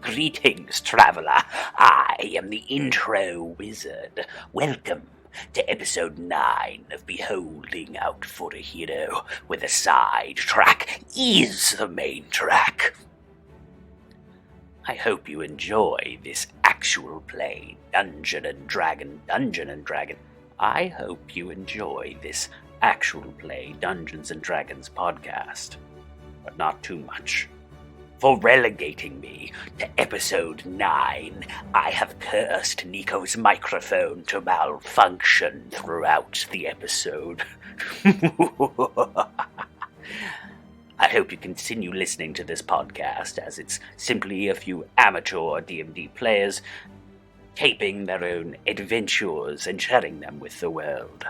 Greetings, traveler. I am the intro wizard. Welcome to episode 9 of Beholding Out for a Hero, where the side track is the main track. I hope you enjoy this actual play Dungeon and Dragon. I hope you enjoy this actual play Dungeons and Dragons podcast, but not too much. For relegating me to episode 9, I have cursed Nico's microphone to malfunction throughout the episode. I hope you continue listening to this podcast, as it's simply a few amateur D&D players taping their own adventures and sharing them with the world.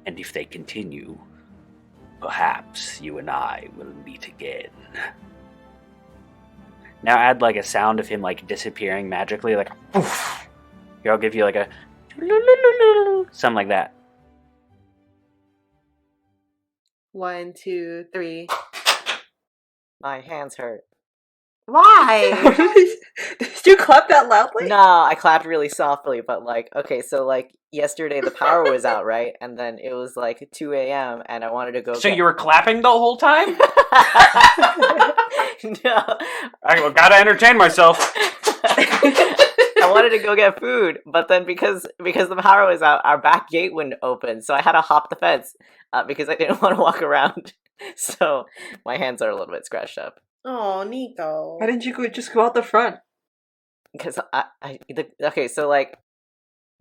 And if they continue, perhaps you and I will meet again. Now add like a sound of him like disappearing magically, like poof. Here, I'll give you like a something like that. 1, 2, 3. My hands hurt. Why? Did you clap that loudly? No, I clapped really softly, but okay, so yesterday the power was out, right? And then it was 2 a.m. and I wanted to go. So you were clapping the whole time? No. I gotta entertain myself. I wanted to go get food, but then because the power was out, our back gate wouldn't open, so I had to hop the fence because I didn't want to walk around. So my hands are a little bit scratched up. Oh, Nico. Why didn't you just go out the front? Because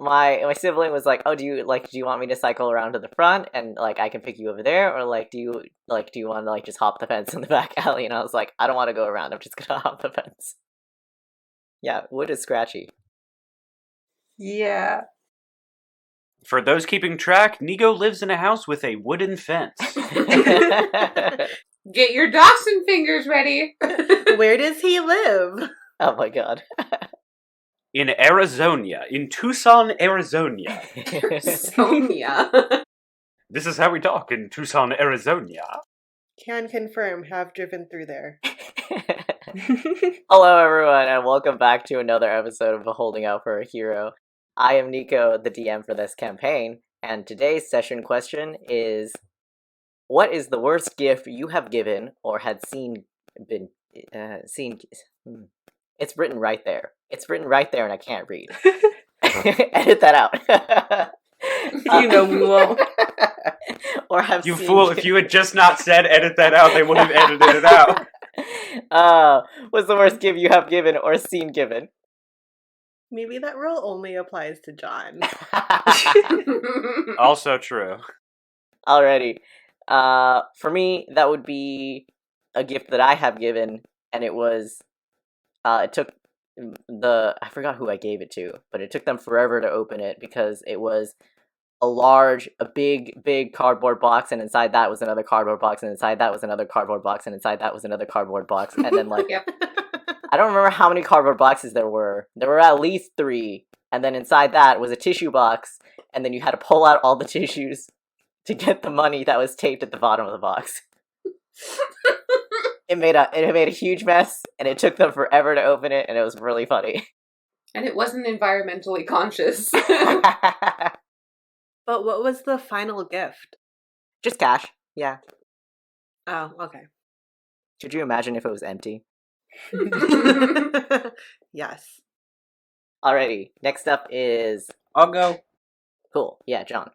my sibling was like, "Oh, do you want me to cycle around to the front and I can pick you over there, or do you want to just hop the fence in the back alley?" And I was like, "I don't want to go around. I'm just gonna hop the fence." Yeah, wood is scratchy. Yeah. For those keeping track, Nico lives in a house with a wooden fence. Get your Dawson fingers ready. Where does he live? Oh my god. In Arizona. In Tucson, Arizona. Sonia. This is how we talk in Tucson, Arizona. Can confirm, have driven through there. Hello everyone, and welcome back to another episode of Holding Out for a Hero. I am Nico, the DM for this campaign, and today's session question is: what is the worst gift you have given or had seen? It's written right there. It's written right there, and I can't read. Edit that out. You know we won't. Or have You seen fool, if you had just not said edit that out, they would have edited it out. What's the worst gift you have given or seen given? Maybe that rule only applies to John. Also true. Alrighty. For me, that would be a gift that I have given, and it was, it took I forgot who I gave it to, but it took them forever to open it because it was a big cardboard box, and inside that was another cardboard box, and inside that was another cardboard box, and inside that was another cardboard box, and then Yep. I don't remember how many cardboard boxes there were. There were at least 3, and then inside that was a tissue box, and then you had to pull out all the tissues to get the money that was taped at the bottom of the box. It made a huge mess, and it took them forever to open it, and it was really funny. And it wasn't environmentally conscious. But what was the final gift? Just cash, yeah. Oh, okay. Could you imagine if it was empty? Yes. Alrighty, next up is... I'll go. Cool, yeah, John.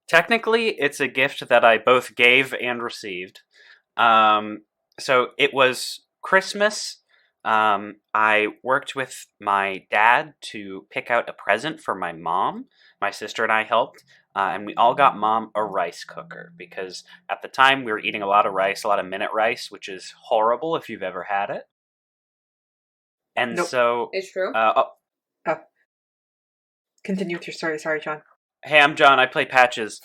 Technically, it's a gift that I both gave and received. So it was Christmas. I worked with my dad to pick out a present for my mom. My sister and I helped, and we all got Mom a rice cooker because at the time we were eating a lot of rice, a lot of minute rice, which is horrible if you've ever had it. And Nope. so... It's true. Continue with your story. Sorry, John. Hey, I'm John. I play Patches.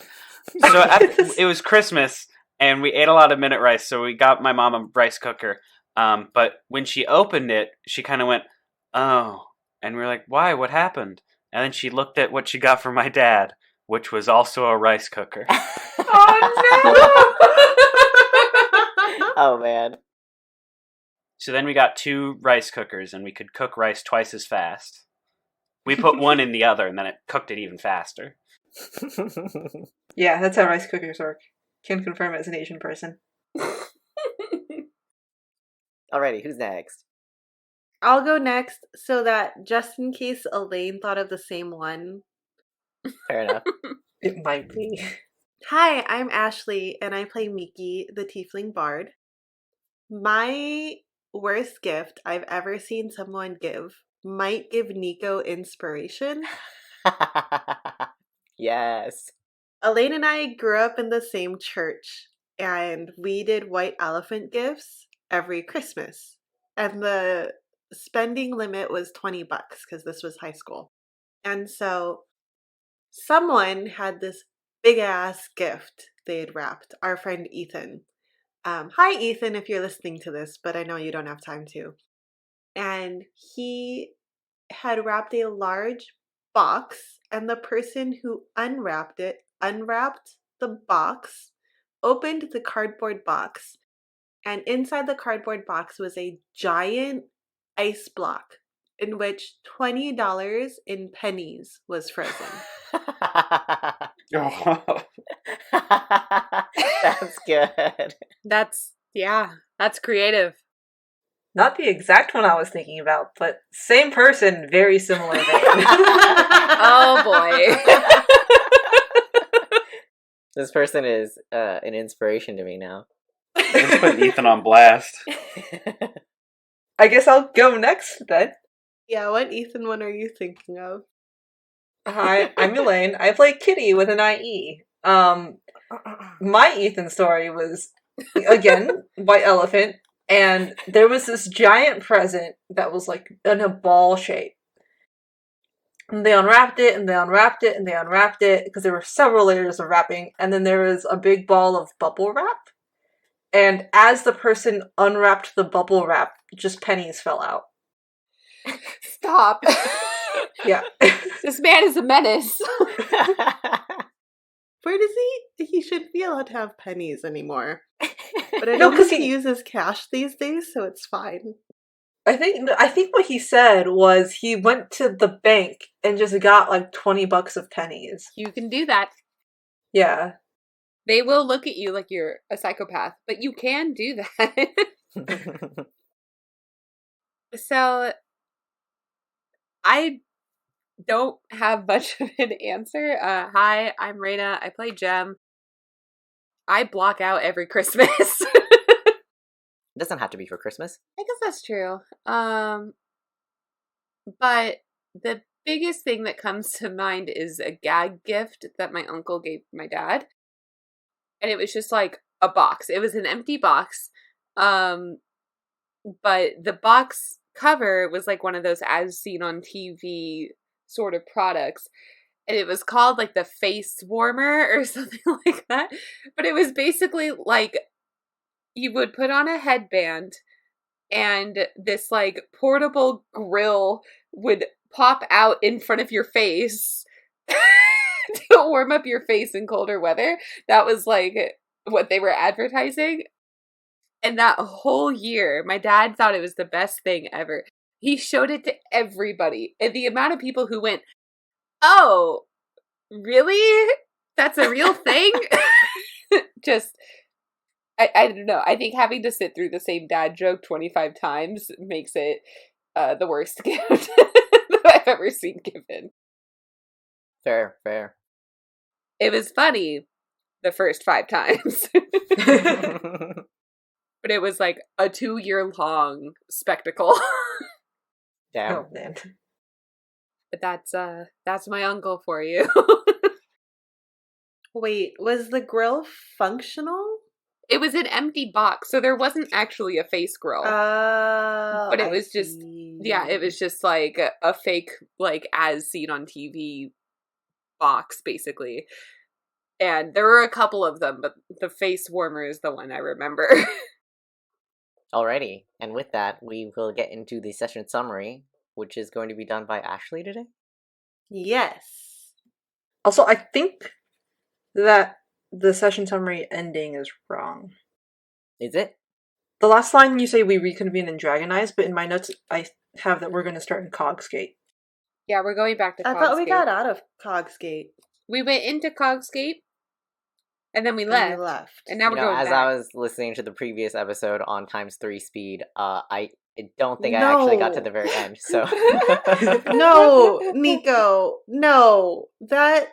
So it was Christmas, and we ate a lot of minute rice, so we got my mom a rice cooker. But when she opened it, she kind of went, "Oh." And we were like, "Why? What happened?" And then she looked at what she got from my dad, which was also a rice cooker. Oh, no! Oh, man. So then we got 2 rice cookers, and we could cook rice twice as fast. We put one in the other, and then it cooked it even faster. Yeah, that's how rice cookers work. Can confirm as an Asian person. Alrighty, who's next? I'll go next so that just in case Elaine thought of the same one. Fair enough. It might be. Hi, I'm Ashley, and I play Miki, the Tiefling Bard. My worst gift I've ever seen someone give might give Nico inspiration. Yes. Elaine and I grew up in the same church, and we did white elephant gifts every Christmas. And the spending limit was $20 because this was high school. And so someone had this big ass gift they had wrapped. Our friend Ethan. Hi, Ethan, if you're listening to this, but I know you don't have time to. And he had wrapped a large box, and the person who unwrapped the box, opened the cardboard box, and inside the cardboard box was a giant ice block in which $20 in pennies was frozen. Oh. That's good. That's creative. Not the exact one I was thinking about, but same person, very similar name. Oh boy. This person is an inspiration to me now. Let's put Ethan on blast. I guess I'll go next then. Yeah, what Ethan one are you thinking of? Hi, I'm Elaine. I play Kitty with an IE. My Ethan story was, again, white elephant, and there was this giant present that was like in a ball shape. And they unwrapped it, and they unwrapped it, and they unwrapped it, because there were several layers of wrapping, and then there was a big ball of bubble wrap. And as the person unwrapped the bubble wrap, just pennies fell out. Stop. Yeah. This man is a menace. Where does he shouldn't be allowed to have pennies anymore. But I No, don't 'cause think he he- uses cash these days, so it's fine. I think what he said was he went to the bank and just got like $20 of pennies. You can do that. Yeah. They will look at you like you're a psychopath, but you can do that. So, I don't have much of an answer. Hi, I'm Raina. I play Jem. I block out every Christmas. Doesn't have to be for Christmas. I guess that's true. But the biggest thing that comes to mind is a gag gift that my uncle gave my dad. And it was just like a box. It was an empty box. But the box cover was like one of those as seen on TV sort of products. And it was called like the face warmer or something like that. But it was basically like you would put on a headband and this like portable grill would pop out in front of your face to warm up your face in colder weather. That was like what they were advertising. And that whole year, my dad thought it was the best thing ever. He showed it to everybody. And the amount of people who went, "Oh, really? That's a real thing?" Just, I don't know. I think having to sit through the same dad joke 25 times makes it the worst gift that I've ever seen given. Fair. It was funny the first 5 times. But it was like a 2-year-long spectacle. Damn. Oh man. But that's my uncle for you. Wait, was the grill functional? It was an empty box, so there wasn't actually a face grill. But it was just, yeah, it was just like a fake, like as seen on TV box, basically. And there were a couple of them, but the face warmer is the one I remember. Alrighty, and with that, we will get into the session summary, which is going to be done by Ashley today. Yes. Also, I think that the session summary ending is wrong. Is it? The last line you say we reconvene in Dragon Eyes, but in my notes I have that we're going to start in Cogsgate. Yeah, we're going back to I Cogsgate. thought we got out of Cogsgate. We went into Cogsgate, and then we And left. we left. And now we're going as back. I was listening to the previous episode on ×3 speed, I don't think I actually got to the very end. So No, Nico. No.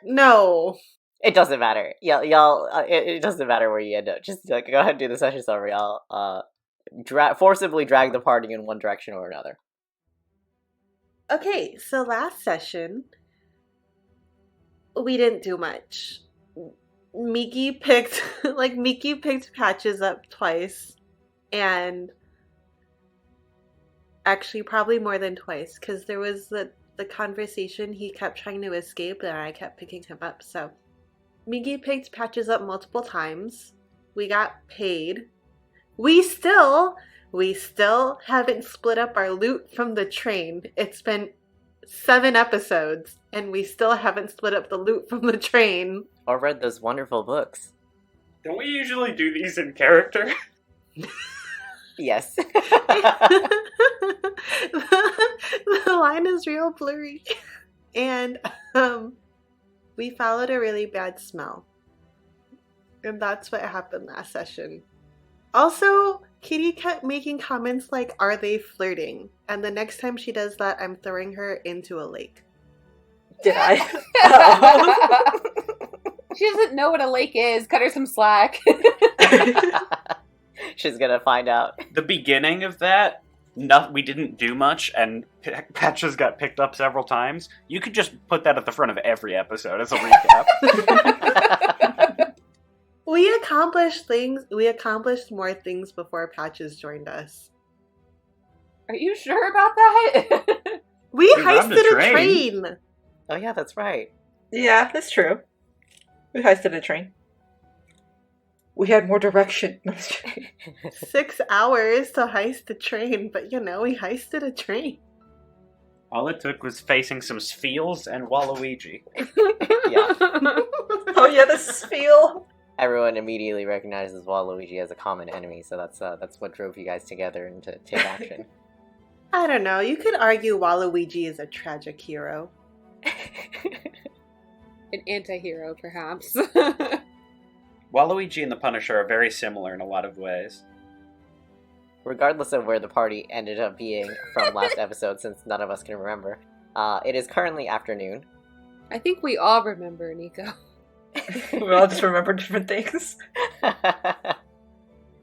No. it doesn't matter. Y'all, it doesn't matter where you end up. Just go ahead and do the session summary. I'll forcibly drag the party in one direction or another. Okay, so last session, we didn't do much. Miki picked Patches up twice, and actually probably more than twice, because there was the conversation he kept trying to escape, and I kept picking him up. So Miki picked Patches up multiple times. We got paid. We still haven't split up our loot from the train. It's been 7 episodes, and we still haven't split up the loot from the train. Or read those wonderful books. Don't we usually do these in character? Yes. The line is real blurry. And we followed a really bad smell. And that's what happened last session. Also, Kitty kept making comments like, "Are they flirting?" And the next time she does that, I'm throwing her into a lake. Did I? She doesn't know what a lake is. Cut her some slack. She's gonna find out. The beginning of that, we didn't do much, and Patches got picked up several times. You could just put that at the front of every episode as a recap. We accomplished things. We accomplished more things before Patches joined us. Are you sure about that? We We robbed heisted a a train. Oh yeah, that's right. Yeah, that's true. We heisted a train. We had more direction. No, I'm just kidding. 6 hours to heist a train, but we heisted a train. All it took was facing some Sfeals and Waluigi. Yeah. Oh yeah, the Sfeel. Everyone immediately recognizes Waluigi as a common enemy, so that's what drove you guys together and to take action. I don't know. You could argue Waluigi is a tragic hero. An anti-hero, perhaps. Waluigi and the Punisher are very similar in a lot of ways. Regardless of where the party ended up being from last episode, since none of us can remember, it is currently afternoon. I think we all remember, Nico. We all just remember different things.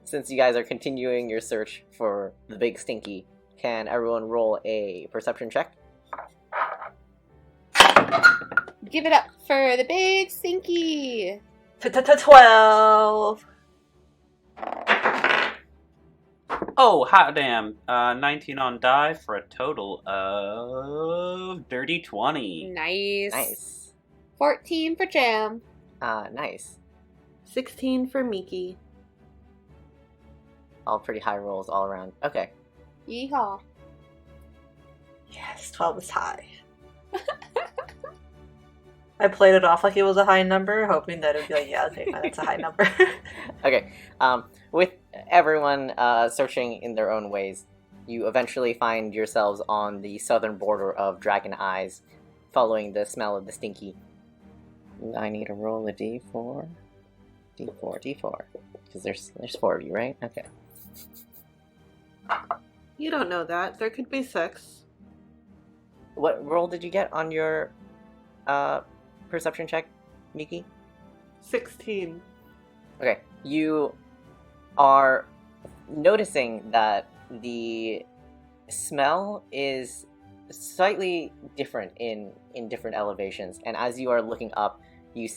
Since you guys are continuing your search for the big stinky, can everyone roll a perception check? Give it up for the big stinky. 12. Oh, hot damn. 19 on die for a total of dirty 20. Nice. Nice. 14 for Jam. Nice. 16 for Miki. All pretty high rolls all around. Okay. Yeehaw. Yes, 12 is high. I played it off like it was a high number, hoping that it would be like, yeah, okay, fine, that's a high number. Okay. With everyone searching in their own ways, you eventually find yourselves on the southern border of Dragon Eyes, following the smell of the stinky. I need to roll a d4. D4. Because there's 4 of you, right? Okay. You don't know that. There could be 6. What roll did you get on your perception check, Miki? 16. Okay. You are noticing that the smell is slightly different in different elevations, and as you are looking up, you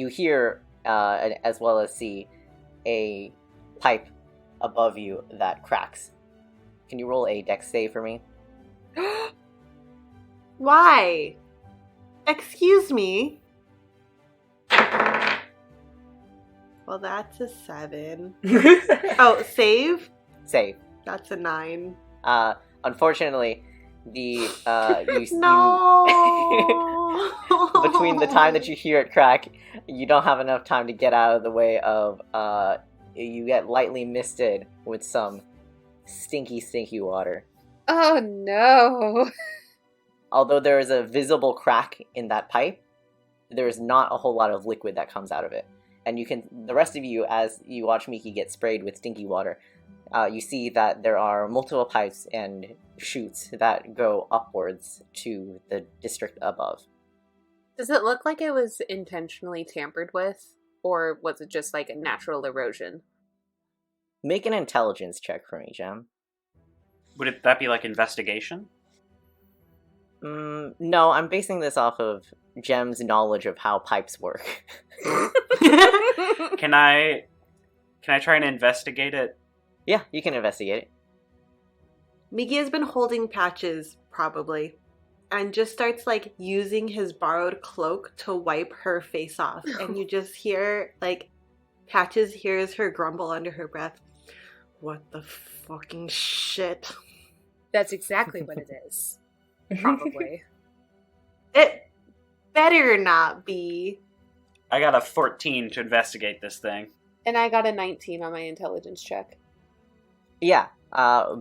hear, as well as see, a pipe above you that cracks. Can you roll a dex save for me? Why? Excuse me. Well, that's a 7. Oh, save? Save. That's a 9. Unfortunately, the No. between the time that you hear it crack, you don't have enough time to get out of the way of you get lightly misted with some stinky water. Oh no. Although there is a visible crack in that pipe, there is not a whole lot of liquid that comes out of it. And the rest of you, as you watch Miki get sprayed with stinky water, you see that there are multiple pipes and chutes that go upwards to the district above. Does it look like it was intentionally tampered with? Or was it just like a natural erosion? Make an intelligence check for me, Jem. Would that be like investigation? No, I'm basing this off of Jem's knowledge of how pipes work. Can I try and investigate it? Yeah, you can investigate it. Miki has been holding Patches, probably, and just starts, like, using his borrowed cloak to wipe her face off. And you just hear, like, Patches hears her grumble under her breath. What the fucking shit? That's exactly what it is. Probably. It better not be. I got a 14 to investigate this thing. And I got a 19 on my intelligence check. Yeah,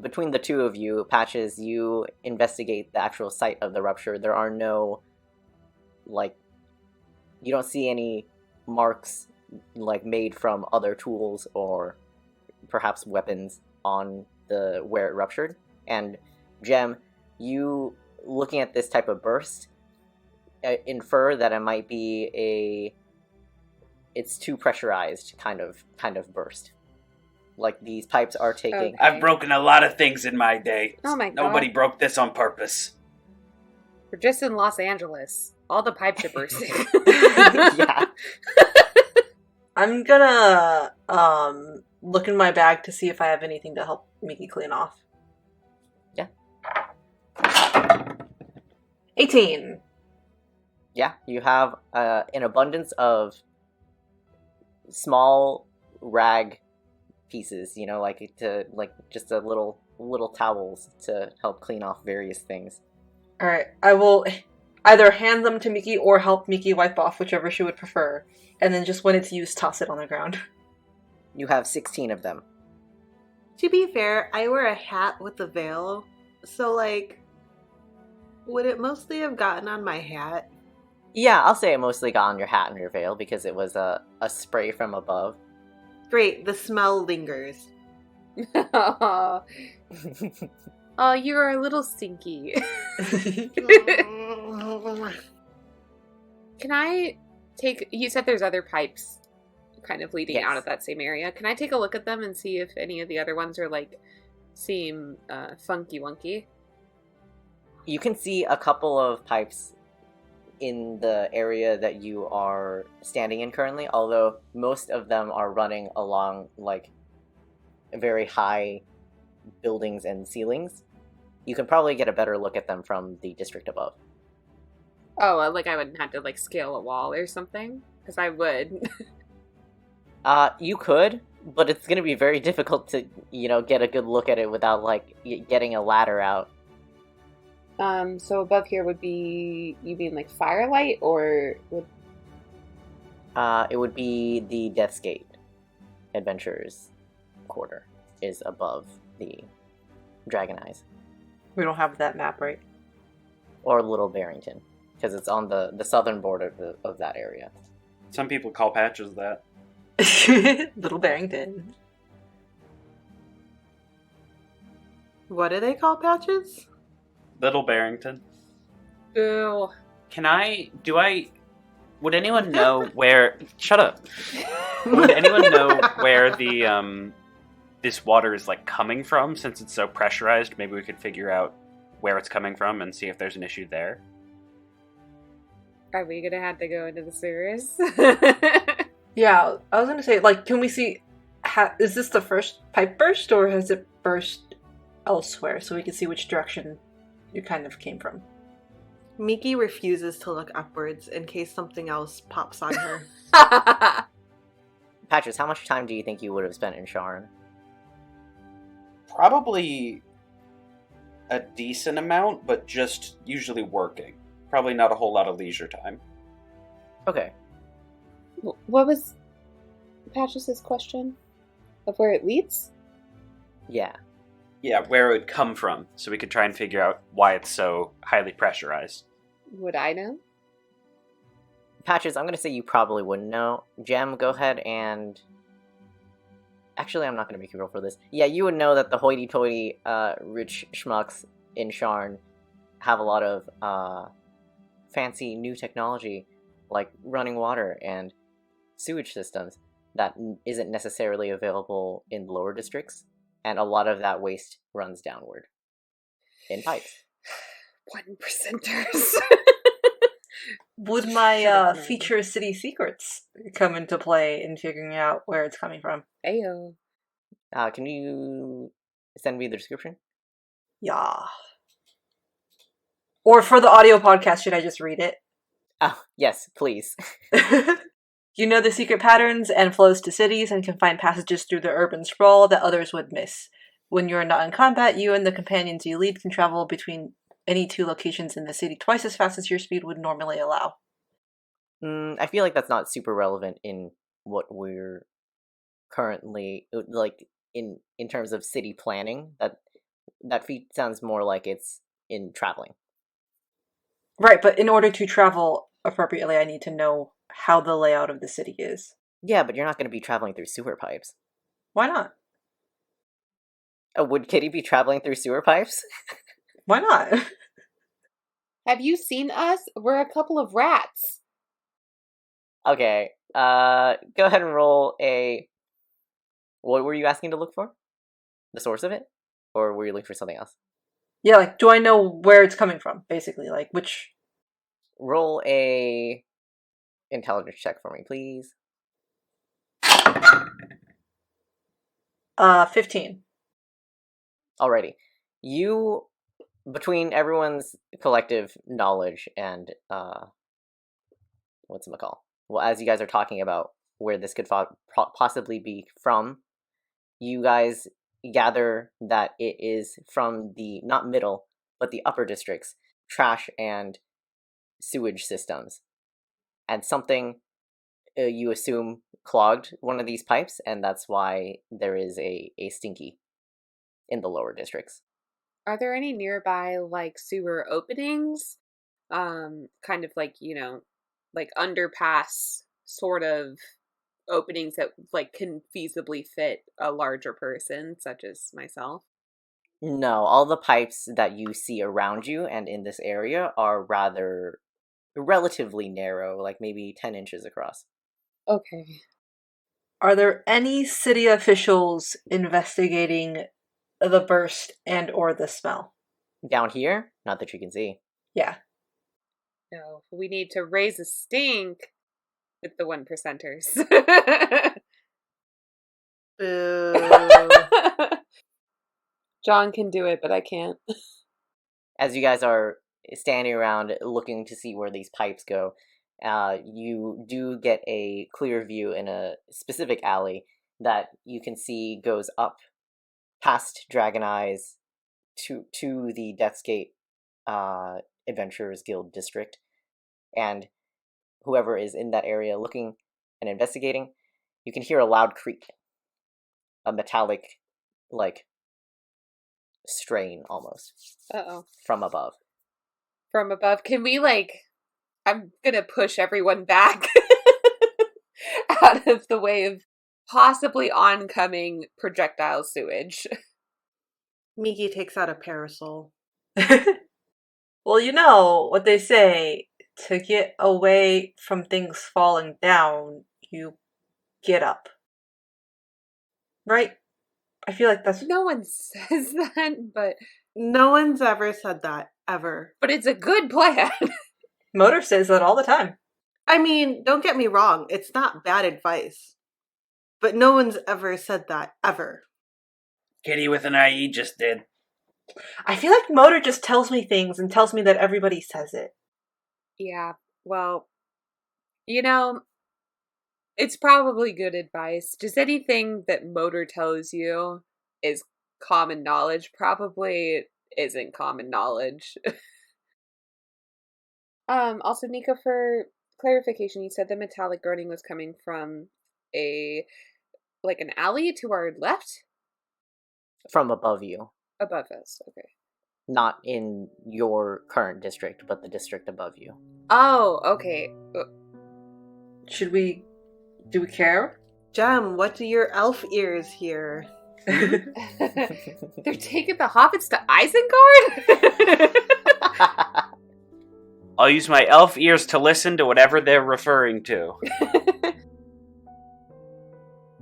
between the two of you, Patches, you investigate the actual site of the rupture. There are no, like, you don't see any marks, like, made from other tools or perhaps weapons on where it ruptured. And Jem, you, looking at this type of burst, infer that it might be it's too pressurized kind of burst. Like, these pipes are taking... Okay. I've broken a lot of things in my day. Oh my god. Nobody broke this on purpose. We're just in Los Angeles. All the pipes are bursting. Yeah. I'm gonna look in my bag to see if I have anything to help Miki clean off. Yeah. 18. Yeah, you have an abundance of small rag pieces, just a little towels to help clean off various things. Alright, I will either hand them to Miki or help Miki wipe off, whichever she would prefer. And then just when it's used, toss it on the ground. You have 16 of them. To be fair, I wear a hat with a veil, so, like, would it mostly have gotten on my hat? Yeah, I'll say it mostly got on your hat and your veil because it was a spray from above. Great, the smell lingers. Oh, you're a little stinky. Can I take... You said there's other pipes kind of leading out of that same area. Can I take a look at them and see if any of the other ones are, like, seem funky-wonky? You can see a couple of pipes in the area that you are standing in currently, although most of them are running along, like, very high buildings and ceilings. You can probably get a better look at them from the district above. Oh, like I wouldn't have to, like, scale a wall or something? Because I would. You could, but it's going to be very difficult to, get a good look at it without, like, getting a ladder out. So above here would be, you mean like firelight, or would... It would be the Death's Gate Adventurers Quarter is above the Dragon Eyes. We don't have that map, right? Or Little Barrington, because it's on the southern border of that area. Some people call Patches that. Little Barrington. What do they call Patches? Little Barrington. Boo. Would anyone know where... Shut up. Would anyone know where the, this water is, like, coming from, since it's so pressurized? Maybe we could figure out where it's coming from and see if there's an issue there. Are we gonna have to go into the sewers? Yeah, I was gonna say, like, can we see... is this the first pipe burst, or has it burst elsewhere, so we can see which direction it kind of came from? Miki refuses to look upwards in case something else pops on her. Patches, how much time do you think you would have spent in Sharn? Probably a decent amount, but just usually working. Probably not a whole lot of leisure time. Okay. What was Patches' question? of where it leads? Yeah. Yeah, where it would come from, so we could try and figure out why it's so highly pressurized. Would I know? Patches, I'm gonna say you probably wouldn't know. Gem, go ahead and... Actually, I'm not gonna make you roll for this. Yeah, you would know that the hoity-toity rich schmucks in Sharn have a lot of fancy new technology, like running water and sewage systems that isn't necessarily available in lower districts, and a lot of that waste runs downward in pipes. 1%ers. Would Should've my known. feature city secrets come into play in figuring out where it's coming from? Ayo. Can you send me the description? Yeah. Or for the audio podcast, should I just read it? Oh, yes, please. You know the secret patterns and flows to cities and can find passages through the urban sprawl that others would miss. When you are not in combat, you and the companions you lead can travel between any two locations in the city twice as fast as your speed would normally allow. I feel like that's not super relevant in what we're currently, like, in terms of city planning. That feat sounds more like it's in traveling. Right, but in order to travel appropriately, I need to know how the layout of the city is. Yeah, but you're not going to be traveling through sewer pipes. Why not? Oh, would Kitty be traveling through sewer pipes? Why not? Have you seen us? We're a couple of rats. Okay, go ahead and roll a... What were you asking to look for? The source of it? Or were you looking for something else? Yeah, like, do I know where it's coming from, basically? Like, which... Roll a... intelligence check for me, please. 15. Alrighty. You, between everyone's collective knowledge and, whatchamacall? Well, as you guys are talking about where this could possibly be from, you guys gather that it is from the, not middle, but the upper districts, trash and sewage systems. And something, you assume, clogged one of these pipes, and that's why there is a stinky in the lower districts. Are there any nearby, like, sewer openings? Kind of like, like underpass sort of openings that, like, can feasibly fit a larger person, such as myself? No, all the pipes that you see around you and in this area are rather relatively narrow, like maybe 10 inches across. Okay. Are there any city officials investigating the burst and or the smell? Down here, not that you can see. Yeah. No, we need to raise a stink with the 1%ers. Boo. John can do it, but I can't. As you guys are standing around looking to see where these pipes go, you do get a clear view in a specific alley that you can see goes up past Dragon Eyes to the Death's Gate Adventurers Guild district. And whoever is in that area looking and investigating, you can hear a loud creak. A metallic, like, strain almost. Uh-oh. From above. From above. Can we, like... I'm gonna push everyone back out of the way of possibly oncoming projectile sewage. Miki takes out a parasol. Well, you know what they say, to get away from things falling down, you get up. Right? I feel like that's... No one says that, but No one's ever said that, ever. it's a good plan. Motor says that all the time. I mean, don't get me wrong, it's not bad advice. But no one's ever said that, ever. Kitty with an IE just did. I feel like Motor just tells me things and tells me that everybody says it. Yeah, well, it's probably good advice. Just anything that Motor tells you is common knowledge probably isn't common knowledge. Also, Nika, for clarification, you said the metallic groaning was coming from a like an alley to our left? From above you. Above us, okay. Not in your current district, but the district above you. Oh, okay. Do we care? Jem, what do your elf ears hear? They're taking the hobbits to Isengard? I'll use my elf ears to listen to whatever they're referring to.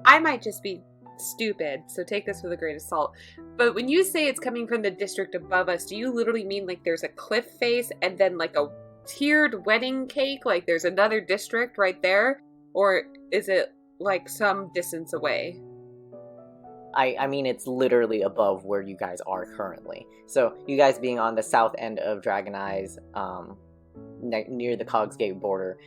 I might just be stupid, so take this with a grain of salt. But when you say it's coming from the district above us, do you literally mean like there's a cliff face and then like a tiered wedding cake? Like there's another district right there? Or is it like some distance away? I mean, it's literally above where you guys are currently. So, you guys being on the south end of Dragon Eyes, near the Cogsgate border,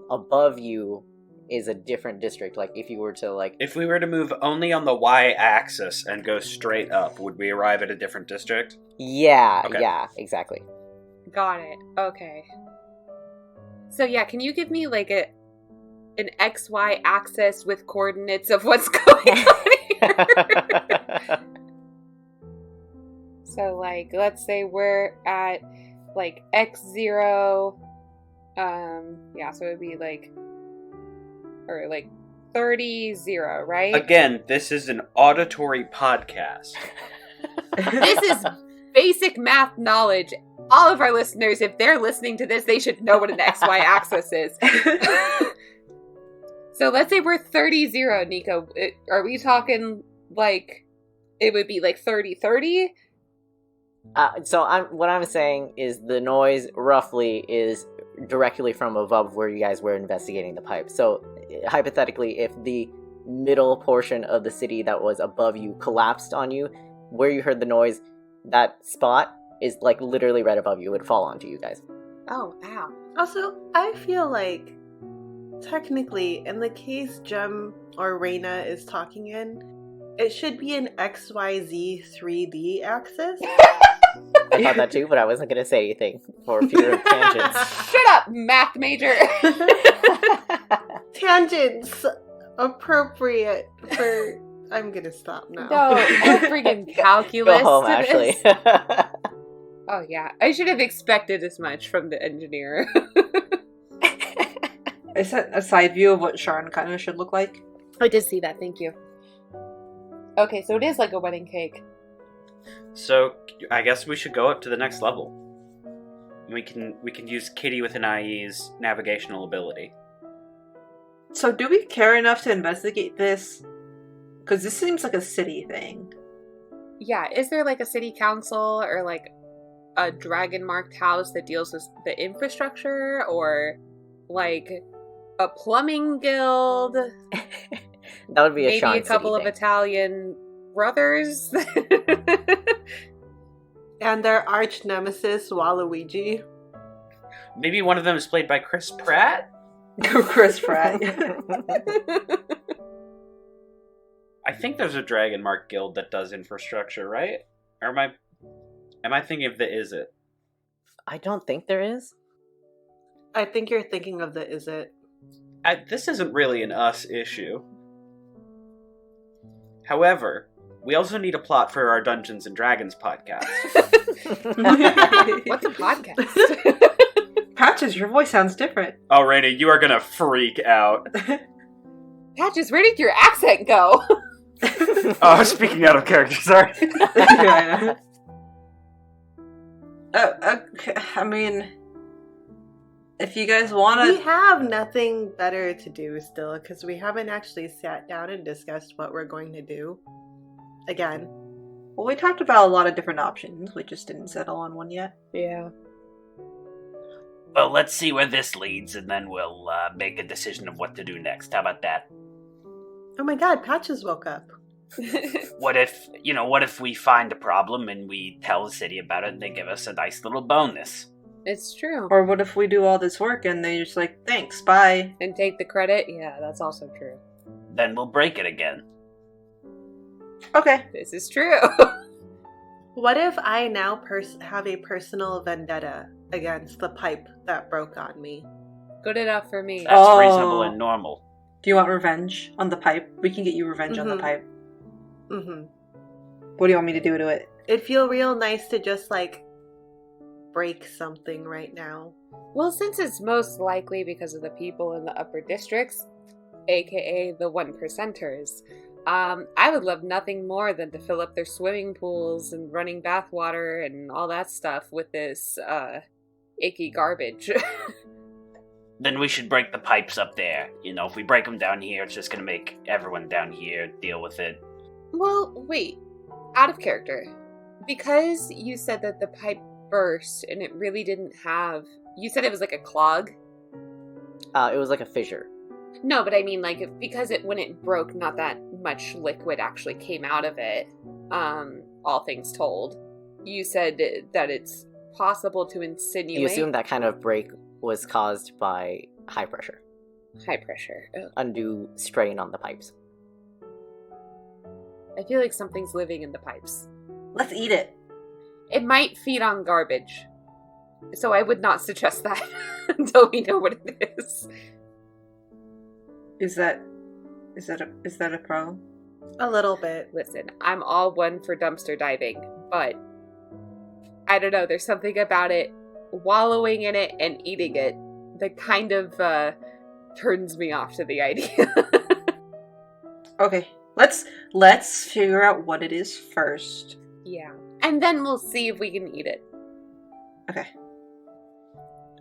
above you is a different district. Like, if you were to, like... If we were to move only on the y-axis and go straight up, would we arrive at a different district? Yeah, Okay. yeah, exactly. Got it. Okay. So yeah, can you give me like an XY axis with coordinates of what's going on here? So like, let's say we're at like X0, yeah, so it would be like, or like 30-0, right? Again, this is an auditory podcast. This is basic math knowledge. All of our listeners, if they're listening to this, they should know what an XY axis is. So let's say we're 30-0, Nico. Are we talking like it would be like 30-30? What I'm saying is the noise roughly is directly from above where you guys were investigating the pipe. So hypothetically, if the middle portion of the city that was above you collapsed on you, where you heard the noise, that spot is like literally right above you. It would fall onto you guys. Oh, wow. Also, I feel like technically, in the case Jem or Reina is talking in, it should be an XYZ 3D axis. I thought that too, but I wasn't going to say anything for fear of tangents. Shut up, math major. Tangents appropriate for... I'm gonna stop now. No, no friggin' calculus. Go home, to Ashley. this. Oh yeah, I should have expected as much from the engineer. I sent a side view of what Sharn kind of should look like. I did see that, thank you. Okay, so it is like a wedding cake. So I guess we should go up to the next level. We can use Kitty with an IE's navigational ability. So do we care enough to investigate this? Because this seems like a city thing. Yeah, is there like a city council or like a dragon marked house that deals with the infrastructure, or like a plumbing guild? That would be a Maybe Sean a couple City of thing. Italian brothers? And their arch nemesis, Waluigi. Maybe one of them is played by Chris Pratt? Chris Pratt. I think there's a Dragon Mark guild that does infrastructure, right? Or am I thinking of the Is It? I don't think there is. I think you're thinking of the Is It. This isn't really an us issue. However, we also need a plot for our Dungeons and Dragons podcast. What's a podcast? Patches, your voice sounds different. Oh, Raina, you are gonna freak out. Patches, where did your accent go? Oh, speaking out of character, sorry. Okay, I mean, if you guys want We to... have nothing better to do still, because we haven't actually sat down and discussed what we're going to do. Again. Well, we talked about a lot of different options. We just didn't settle on one yet. Yeah. Well, let's see where this leads, and then we'll make a decision of what to do next. How about that? Oh my god, Patches woke up. What if we find a problem and we tell the city about it and they give us a nice little bonus? It's true. Or what if we do all this work and they just like, thanks, bye. And take the credit? Yeah, that's also true. Then we'll break it again. Okay. This is true. What if I now have a personal vendetta against the pipe that broke on me? Good enough for me. That's reasonable and normal. Do you want revenge on the pipe? We can get you revenge on the pipe. Mm-hmm. What do you want me to do to it? It'd feel real nice to just, like, break something right now. Well, since it's most likely because of the people in the upper districts, aka the 1%ers, I would love nothing more than to fill up their swimming pools and running bathwater and all that stuff with this, icky garbage. Then we should break the pipes up there. You know, if we break them down here, it's just gonna make everyone down here deal with it. Well, wait. Out of character. Because you said that the pipe burst and it really didn't have... You said it was like a clog? It was like a fissure. No, but I mean, like, because when it broke, not that much liquid actually came out of it, all things told. You said that it's possible to insinuate... You assume that kind of break was caused by high pressure. High pressure. Ugh. Undue strain on the pipes. I feel like something's living in the pipes. Let's eat it. It might feed on garbage. So I would not suggest that until we know what it is. Is that a problem? A little bit. Listen, I'm all one for dumpster diving, but I don't know, there's something about it, wallowing in it and eating it, that kind of turns me off to the idea. Okay, let's figure out what it is first. Yeah. And then we'll see if we can eat it. Okay.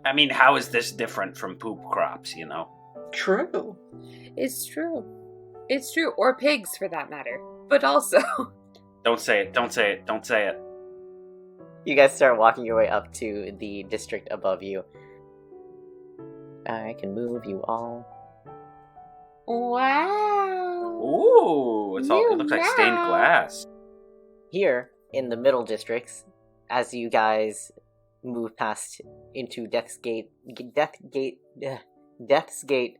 I mean, how is this different from poop crops, you know? True. It's true. It's true. Or pigs, for that matter. But also... Don't say it, don't say it, don't say it. You guys start walking your way up to the district above you. I can move you all. Wow. Ooh, it looks like stained glass. Here, in the middle districts, as you guys move past into Death's Gate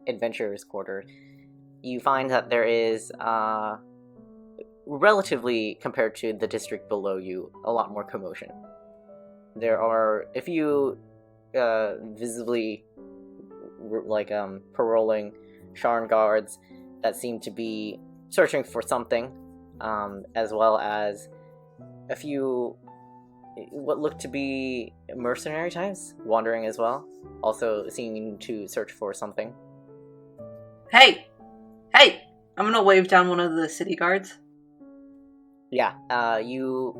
Adventurers Quarter, you find that there is, relatively compared to the district below you, a lot more commotion. There are a few visibly paroling Sharn guards that seem to be searching for something, as well as a few what look to be mercenary types wandering as well, also seeming to search for something. Hey! I'm gonna wave down one of the city guards. Yeah, you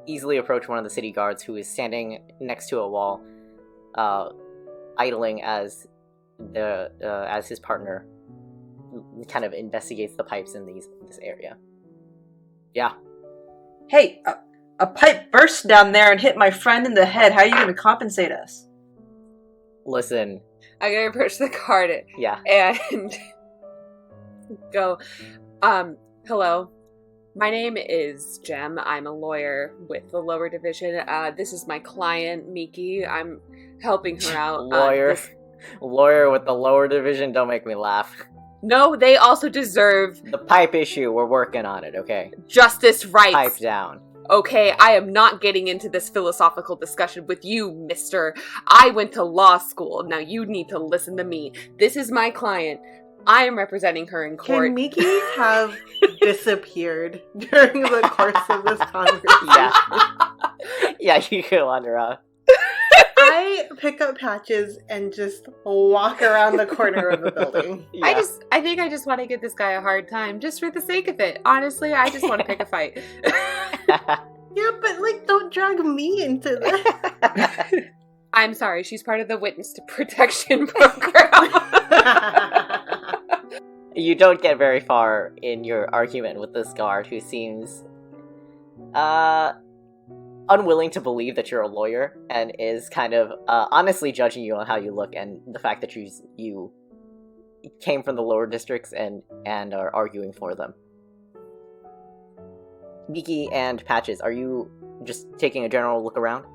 easily approach one of the city guards who is standing next to a wall, idling as his partner kind of investigates the pipes in this area. Yeah. Hey, a pipe burst down there and hit my friend in the head. How are you going to compensate us? Listen. I'm gonna approach the guard Yeah. and go, hello. My name is Jem. I'm a lawyer with the lower division. This is my client, Miki. I'm helping her out. Lawyer with the lower division, don't make me laugh. No, they also deserve... The pipe issue, we're working on it, okay? Justice rights. Pipe down. Okay, I am not getting into this philosophical discussion with you, mister. I went to law school. Now you need to listen to me. This is my client. I am representing her in court. Can Miki have disappeared during the course of this conversation? Yeah, you can wander out. I pick up Patches and just walk around the corner of the building. Yeah. I think I just want to give this guy a hard time, just for the sake of it. Honestly, I just want to pick a fight. Yeah, but, like, don't drag me into this. I'm sorry, she's part of the Witness to Protection program. You don't get very far in your argument with this guard who seems unwilling to believe that you're a lawyer and is kind of honestly judging you on how you look and the fact that you came from the lower districts and are arguing for them. Miki and Patches, are you just taking a general look around?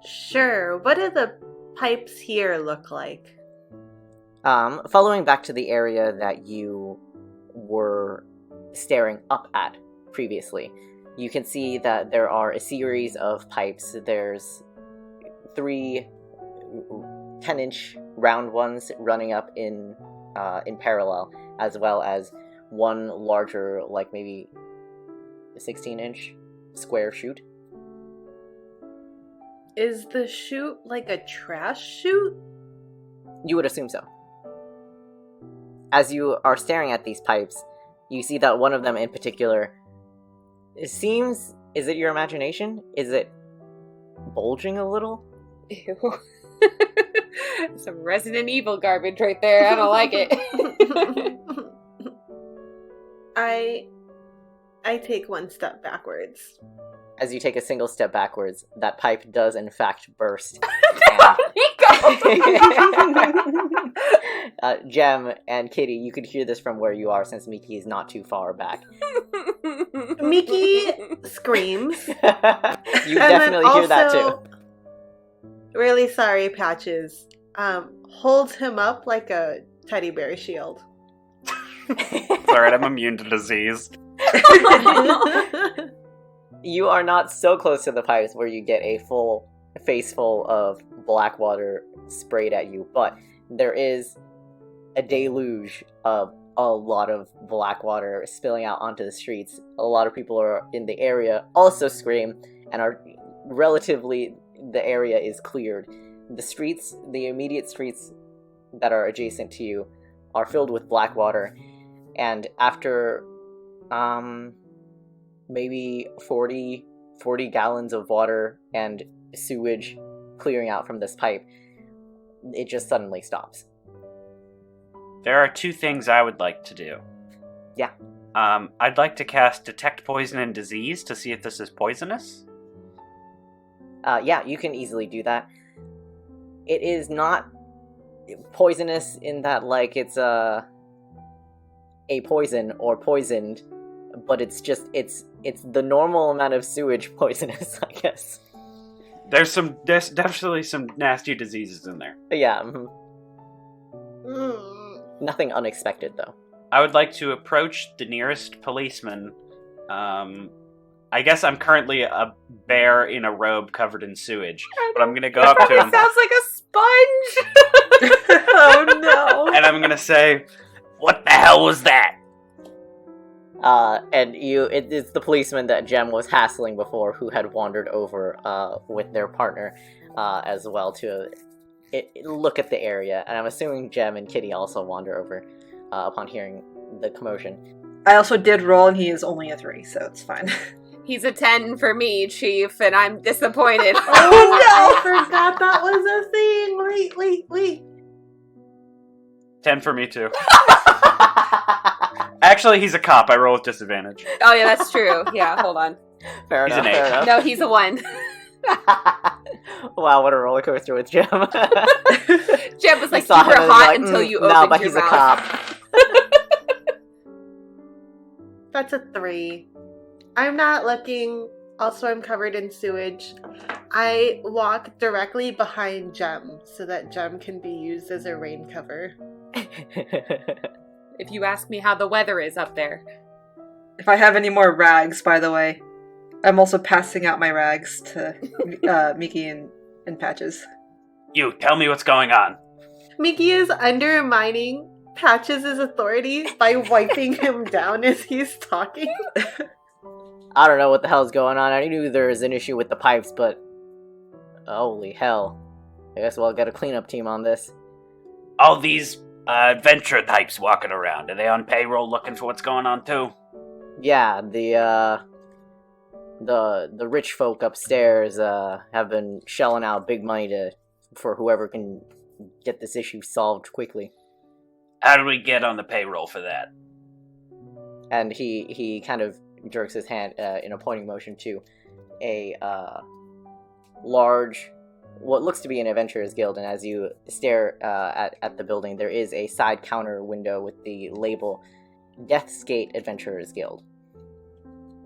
Sure. What do the pipes here look like? Following back to the area that you were staring up at previously, you can see that there are a series of pipes. There's 3 10-inch round ones running up in parallel, as well as one larger, like maybe 16-inch square chute. Is the chute like a trash chute? You would assume so. As you are staring at these pipes, you see that one of them in particular, it seems, is it your imagination? Is it bulging a little? Ew. Some Resident Evil garbage right there. I don't like it. I take one step backwards. As you take a single step backwards, that pipe does in fact burst. Jem and Kitty, you could hear this from where you are since Miki is not too far back. Miki screams. You And definitely then hear that also, too. Really sorry, Patches. Holds him up like a teddy bear shield. Alright, I'm immune to disease. You are not so close to the pipes where you get a full face full of black water sprayed at you, but there is a deluge of a lot of black water spilling out onto the streets. A lot of people are in the area also scream and are relatively, the area is cleared. The streets, the immediate streets that are adjacent to you are filled with black water, and after maybe 40 gallons of water and sewage clearing out from this pipe, it just suddenly stops. There are two things I would like to do. Yeah. I'd like to cast Detect Poison and Disease to see if this is poisonous. Yeah, you can easily do that. It is not poisonous in that, like, it's a poison or poisoned, but it's just, it's the normal amount of sewage poisonous, I guess. There's definitely some nasty diseases in there. Yeah. Mm. Nothing unexpected, though. I would like to approach the nearest policeman. I guess I'm currently a bear in a robe covered in sewage, but I'm gonna go up to him. Sounds like a sponge. Oh no. And I'm gonna say, "What the hell was that?" And it's the policeman that Jem was hassling before, who had wandered over with their partner as well to look at the area. And I'm assuming Jem and Kitty also wander over upon hearing the commotion. I also did roll, and he is only a 3, so it's fine. He's a 10 for me, Chief, and I'm disappointed. Oh no! I forgot that was a thing! Wait. 10 for me too. Actually, he's a cop. I roll with disadvantage. Oh yeah, that's true. Yeah, hold on. Fair He's enough, an fair eight. enough. No, he's a 1. Wow, what a roller coaster with Jem. Jeb was like You saw super him and hot you're like, until you opened no, but your he's mouth. a cop. That's a 3. I'm not looking. Also, I'm covered in sewage. I walk directly behind Jem so that Jem can be used as a rain cover. If you ask me how the weather is up there. If I have any more rags, by the way, I'm also passing out my rags to Miki and Patches. You, tell me what's going on. Miki is undermining Patches' authority by wiping him down as he's talking. I don't know what the hell's going on. I knew there was an issue with the pipes, but holy hell. I guess we'll get a cleanup team on this. All these adventure types walking around. Are they on payroll looking for what's going on too? Yeah, the rich folk upstairs have been shelling out big money for whoever can get this issue solved quickly. How do we get on the payroll for that? And he kind of jerks his hand in a pointing motion to a large, what looks to be an adventurers guild, and as you stare at the building, there is a side counter window with the label Death's Gate Adventurers Guild.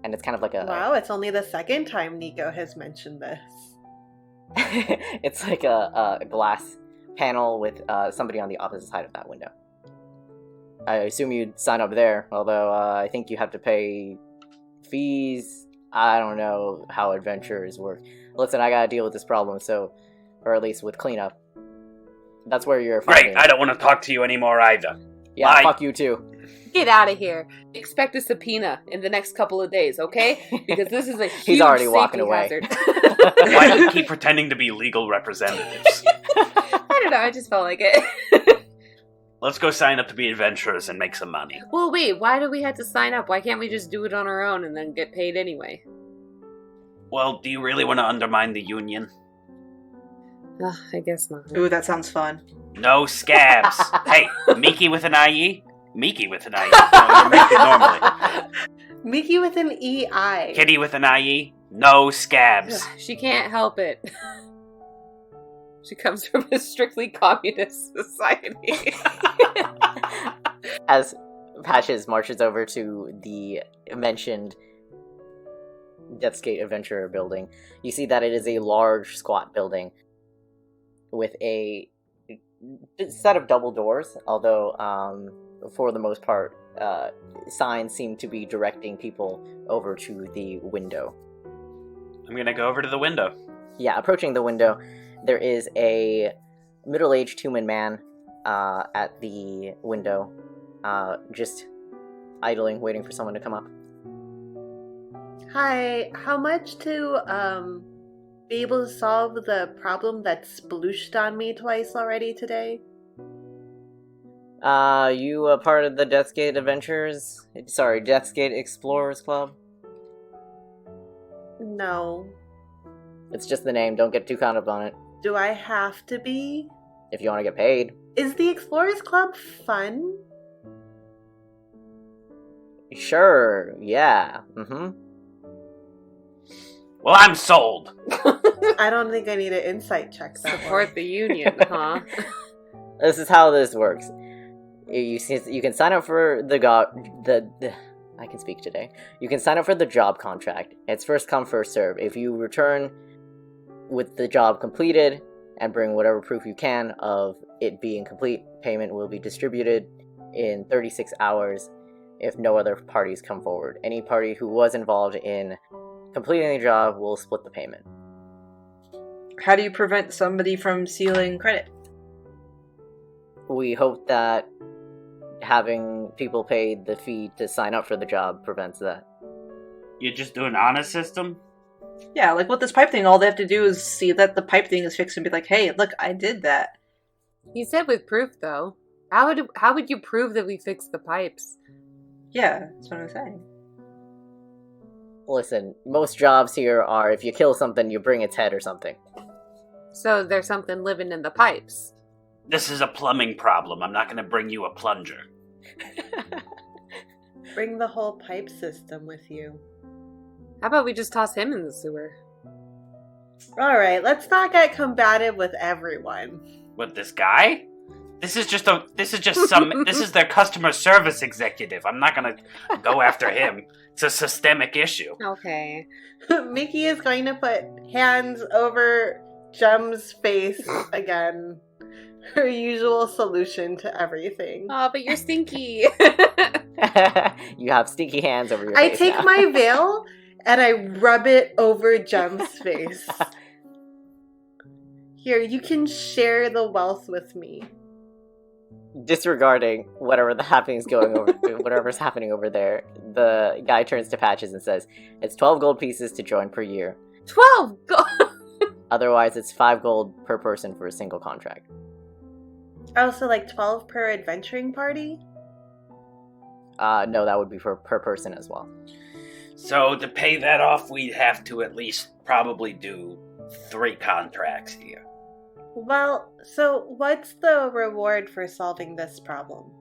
And it's kind of like a... Wow, it's only the second time Nico has mentioned this. It's like a glass panel with somebody on the opposite side of that window. I assume you'd sign up there, although I think you have to pay fees. I don't know how adventurers work. Listen, I gotta deal with this problem, so... Or at least with cleanup. That's where you're Great, finding. I don't want to talk to you anymore either. Yeah, Bye. fuck you too. Get out of here. Expect a subpoena in the next couple of days, okay? Because this is a huge He's already safety walking away. hazard. Why do you keep pretending to be legal representatives? I don't know, I just felt like it. Let's go sign up to be adventurers and make some money. Well, wait, why do we have to sign up? Why can't we just do it on our own and then get paid anyway? Well, do you really want to undermine the union? I guess not. Ooh, that sounds fun. No scabs. Hey, Miki with an IE? Miki with an IE. No, you're Miki normally. Mickey with an EI. Kitty with an IE? No scabs. She can't help it. She comes from a strictly communist society. As Patches marches over to the mentioned Death's Gate Adventurer building, you see that it is a large, squat building with a set of double doors, although for the most part, signs seem to be directing people over to the window. I'm gonna go over to the window. Yeah, approaching the window, there is a middle-aged human man at the window, just idling, waiting for someone to come up. Hi, how much to be able to solve the problem that splooshed on me twice already today? You a part of the Death's Gate Adventurers? Sorry, Death's Gate Explorers Club? No. It's just the name, don't get too caught up on it. Do I have to be? If you want to get paid. Is the Explorers Club fun? Sure, yeah, Well, I'm sold. I don't think I need an insight check that Support the union, huh? This is how this works. You can sign up for I can speak today. You can sign up for the job contract. It's first come, first serve. If you return with the job completed and bring whatever proof you can of it being complete, payment will be distributed in 36 hours if no other parties come forward. Any party who was involved in completing the job will split the payment. How do you prevent somebody from stealing credit? We hope that having people pay the fee to sign up for the job prevents that. You just do an honor system? Yeah, like with this pipe thing, all they have to do is see that the pipe thing is fixed and be like, hey, look, I did that. He said with proof, though. How would you prove that we fixed the pipes? Yeah, that's what I'm saying. Listen, most jobs here are if you kill something, you bring its head or something. So there's something living in the pipes. This is a plumbing problem. I'm not gonna bring you a plunger. Bring the whole pipe system with you. How about we just toss him in the sewer? Alright, let's not get combative with everyone. What, this guy? This is just their customer service executive. I'm not gonna go after him. It's a systemic issue. Okay. Mickey is going to put hands over Jem's face again. Her usual solution to everything. Oh, but you're stinky. You have stinky hands over your I face take now. my veil and I rub it over Jem's face. Here, you can share the wealth with me. Disregarding whatever's happening over there, the guy turns to Patches and says, "It's 12 gold pieces to join per year. 12 gold. Otherwise, it's 5 gold per person for a single contract." Oh, so like 12 per adventuring party? No, that would be per person as well. So to pay that off, we'd have to at least probably do 3 contracts here. Well, so what's the reward for solving this problem?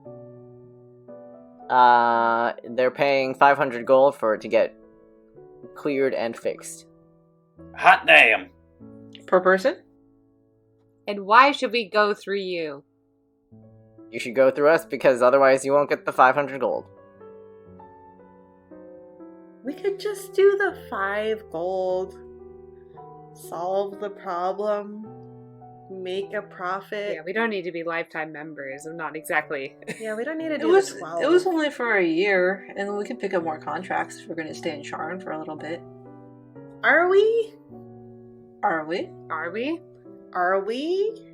They're paying 500 gold for it to get cleared and fixed. Hot damn. Per person? And why should we go through you? You should go through us because otherwise you won't get the 500 gold. We could just do the 5 gold. Solve the problem. Make a profit. Yeah, we don't need to be lifetime members. I'm not exactly. Yeah, we don't need to It do was the 12. it was only for a year, and we could pick up more contracts if we're going to stay in Charn for a little bit. Are we? Are we? Are we? Are we?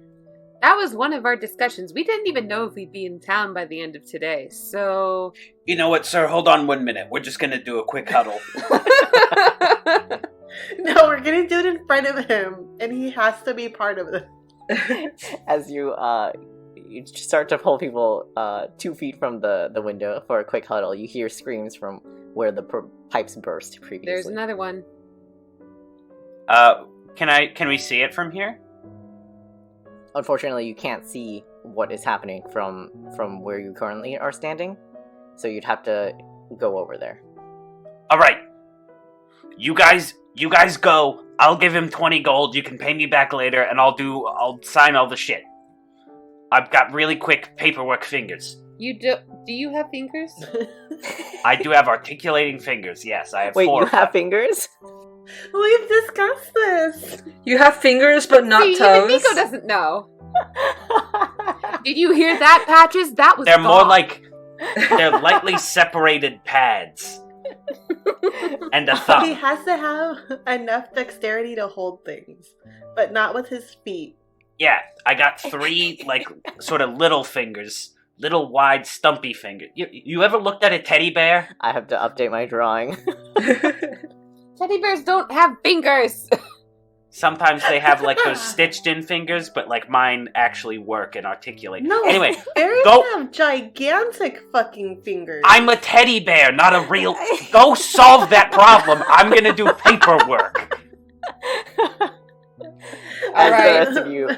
That was one of our discussions. We didn't even know if we'd be in town by the end of today, so... You know what, sir? Hold on 1 minute. We're just gonna do a quick huddle. No, we're gonna do it in front of him, and he has to be part of it. As you start to pull people 2 feet from the window for a quick huddle, you hear screams from where the pipes burst previously. There's another one. Can we see it from here? Unfortunately, you can't see what is happening from where you currently are standing, so you'd have to go over there. All right. You guys go. I'll give him 20 gold. You can pay me back later, and I'll sign all the shit. I've got really quick paperwork fingers. Do you have fingers? I do have articulating fingers, yes. I have Wait, 4. you have fingers? We've discussed this. You have fingers, but not See, toes. even Nico doesn't know. Did you hear that, Patches? That was They're more thought. like... They're lightly separated pads. And a He thumb. has to have enough dexterity to hold things, but not with his feet. Yeah, I got 3, like, sort of little fingers. Little, wide, stumpy fingers. You ever looked at a teddy bear? I have to update my drawing. Teddy bears don't have fingers. Sometimes they have, like, those stitched-in fingers, but, like, mine actually work and articulate. No, Anyway, bears go- have gigantic fucking fingers. I'm a teddy bear, not a real... Go solve that problem. I'm gonna do paperwork. As right. the rest of you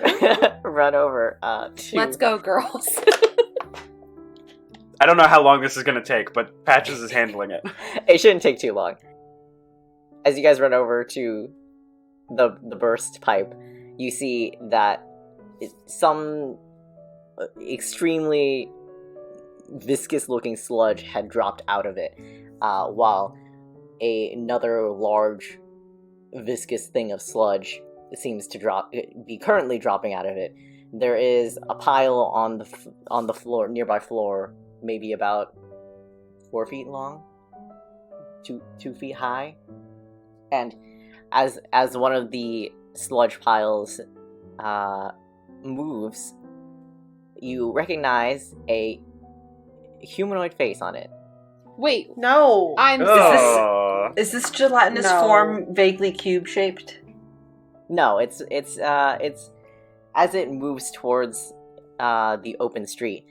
run over to... Let's go, girls. I don't know how long this is gonna take, but Patches is handling it. It shouldn't take too long. As you guys run over to the burst pipe, you see that some extremely viscous-looking sludge had dropped out of it, while another large viscous thing of sludge seems to be currently dropping out of it. There is a pile on the floor, nearby floor, maybe about 4 feet long, 2 feet high, and as one of the sludge piles moves, you recognize a humanoid face on it. Wait, No. I'm Oh. Is this gelatinous No. form vaguely cube-shaped? No, it's as it moves towards the open street,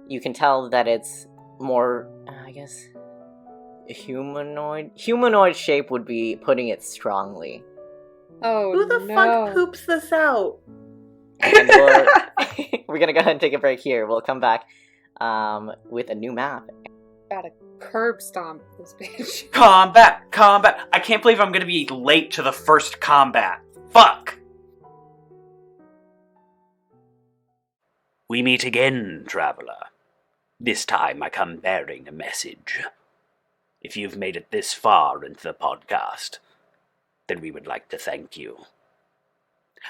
you can tell that it's more, I guess, humanoid. Humanoid shape would be putting it strongly. Oh, Who the no. fuck poops this out? And we're gonna go ahead and take a break here. We'll come back with a new map. Gotta curb stomp this bitch. Combat! I can't believe I'm gonna be late to the first combat. Fuck! We meet again, traveler. This time I come bearing a message. If you've made it this far into the podcast, then we would like to thank you.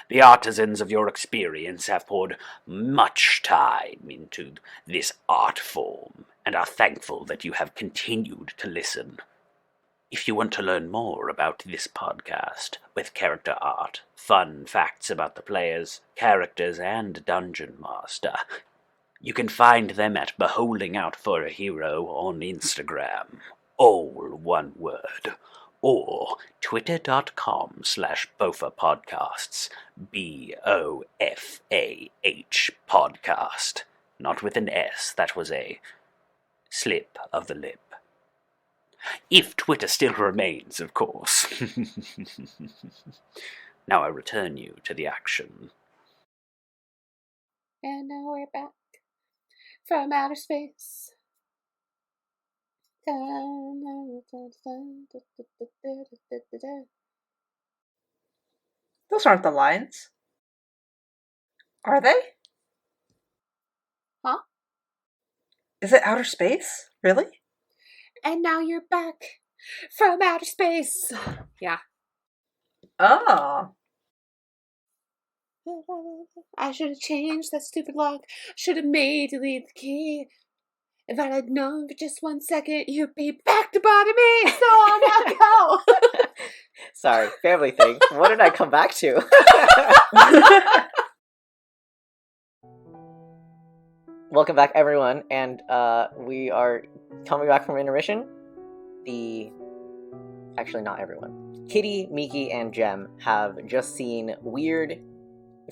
The artisans of your experience have poured much time into this art form, and are thankful that you have continued to listen. If you want to learn more about this podcast, with character art, fun facts about the players, characters, and Dungeon Master, you can find them at Beholding Out for a Hero on Instagram, all one word, or twitter.com/BOFAPodcasts, BOFAH podcast. Not with an S, that was a slip of the lip. If Twitter still remains, of course. Now I return you to the action. And now we're back from outer space. Those aren't the lines. Are they? Huh? Is it outer space? Really? And now you're back from outer space. Yeah. Oh. I should have changed that stupid lock. Should have made you leave the key. If I had known for just 1 second, you'd be back to bother me. So on I go. Sorry, family thing. What did I come back to? Welcome back, everyone, and we are coming back from intermission. Actually, not everyone. Kitty, Miki, and Jem have just seen weird,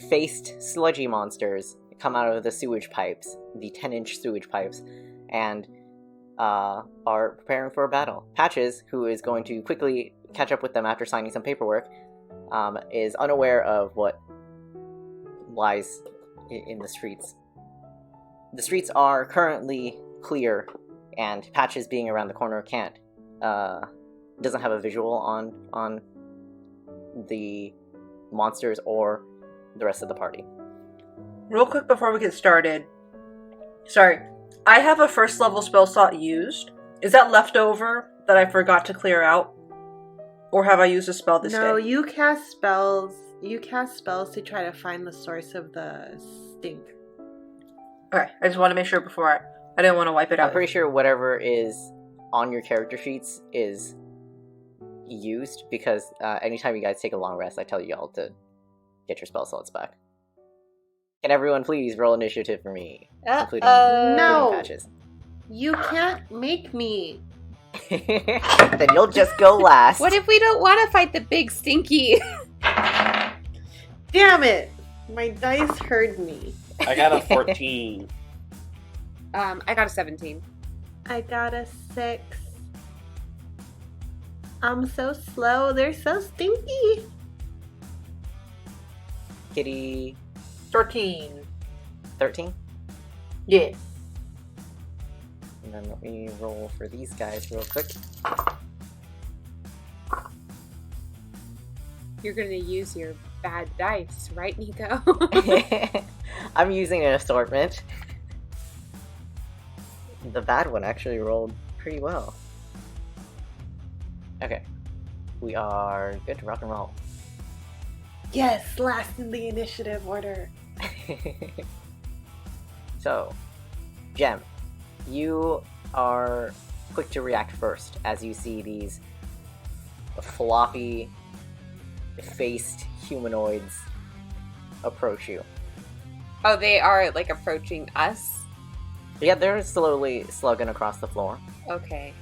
faced sludgy monsters come out of the sewage pipes, the 10-inch sewage pipes, and are preparing for a battle. Patches, who is going to quickly catch up with them after signing some paperwork, is unaware of what lies in the streets. The streets are currently clear, and Patches being around the corner doesn't have a visual on the monsters or the rest of the party. Real quick before we get started. Sorry. I have a first level spell slot used. Is that left over that I forgot to clear out? Or have I used a spell this day? No, you cast spells. You cast spells to try to find the source of the stink. Okay, I just want to make sure before I didn't want to wipe it out. I'm pretty sure whatever is on your character sheets is used, because anytime you guys take a long rest, I tell you all to get your spell slots back. Can everyone please roll initiative for me? Including No. Patches. You can't make me. Then you'll just go last. What if we don't want to fight the big stinky? Damn it! My dice heard me. I got a 14. I got a 17. I got a 6. I'm so slow. They're so stinky. Kitty 13. 13? Yeah. And then let me roll for these guys real quick. You're gonna use your bad dice, right, Nico? I'm using an assortment. The bad one actually rolled pretty well. Okay. We are good to rock and roll. Yes, last in the initiative order. So, Jem, you are quick to react first as you see these floppy faced humanoids approach you. Oh, they are like approaching us? Yeah, they're slowly slugging across the floor. Okay.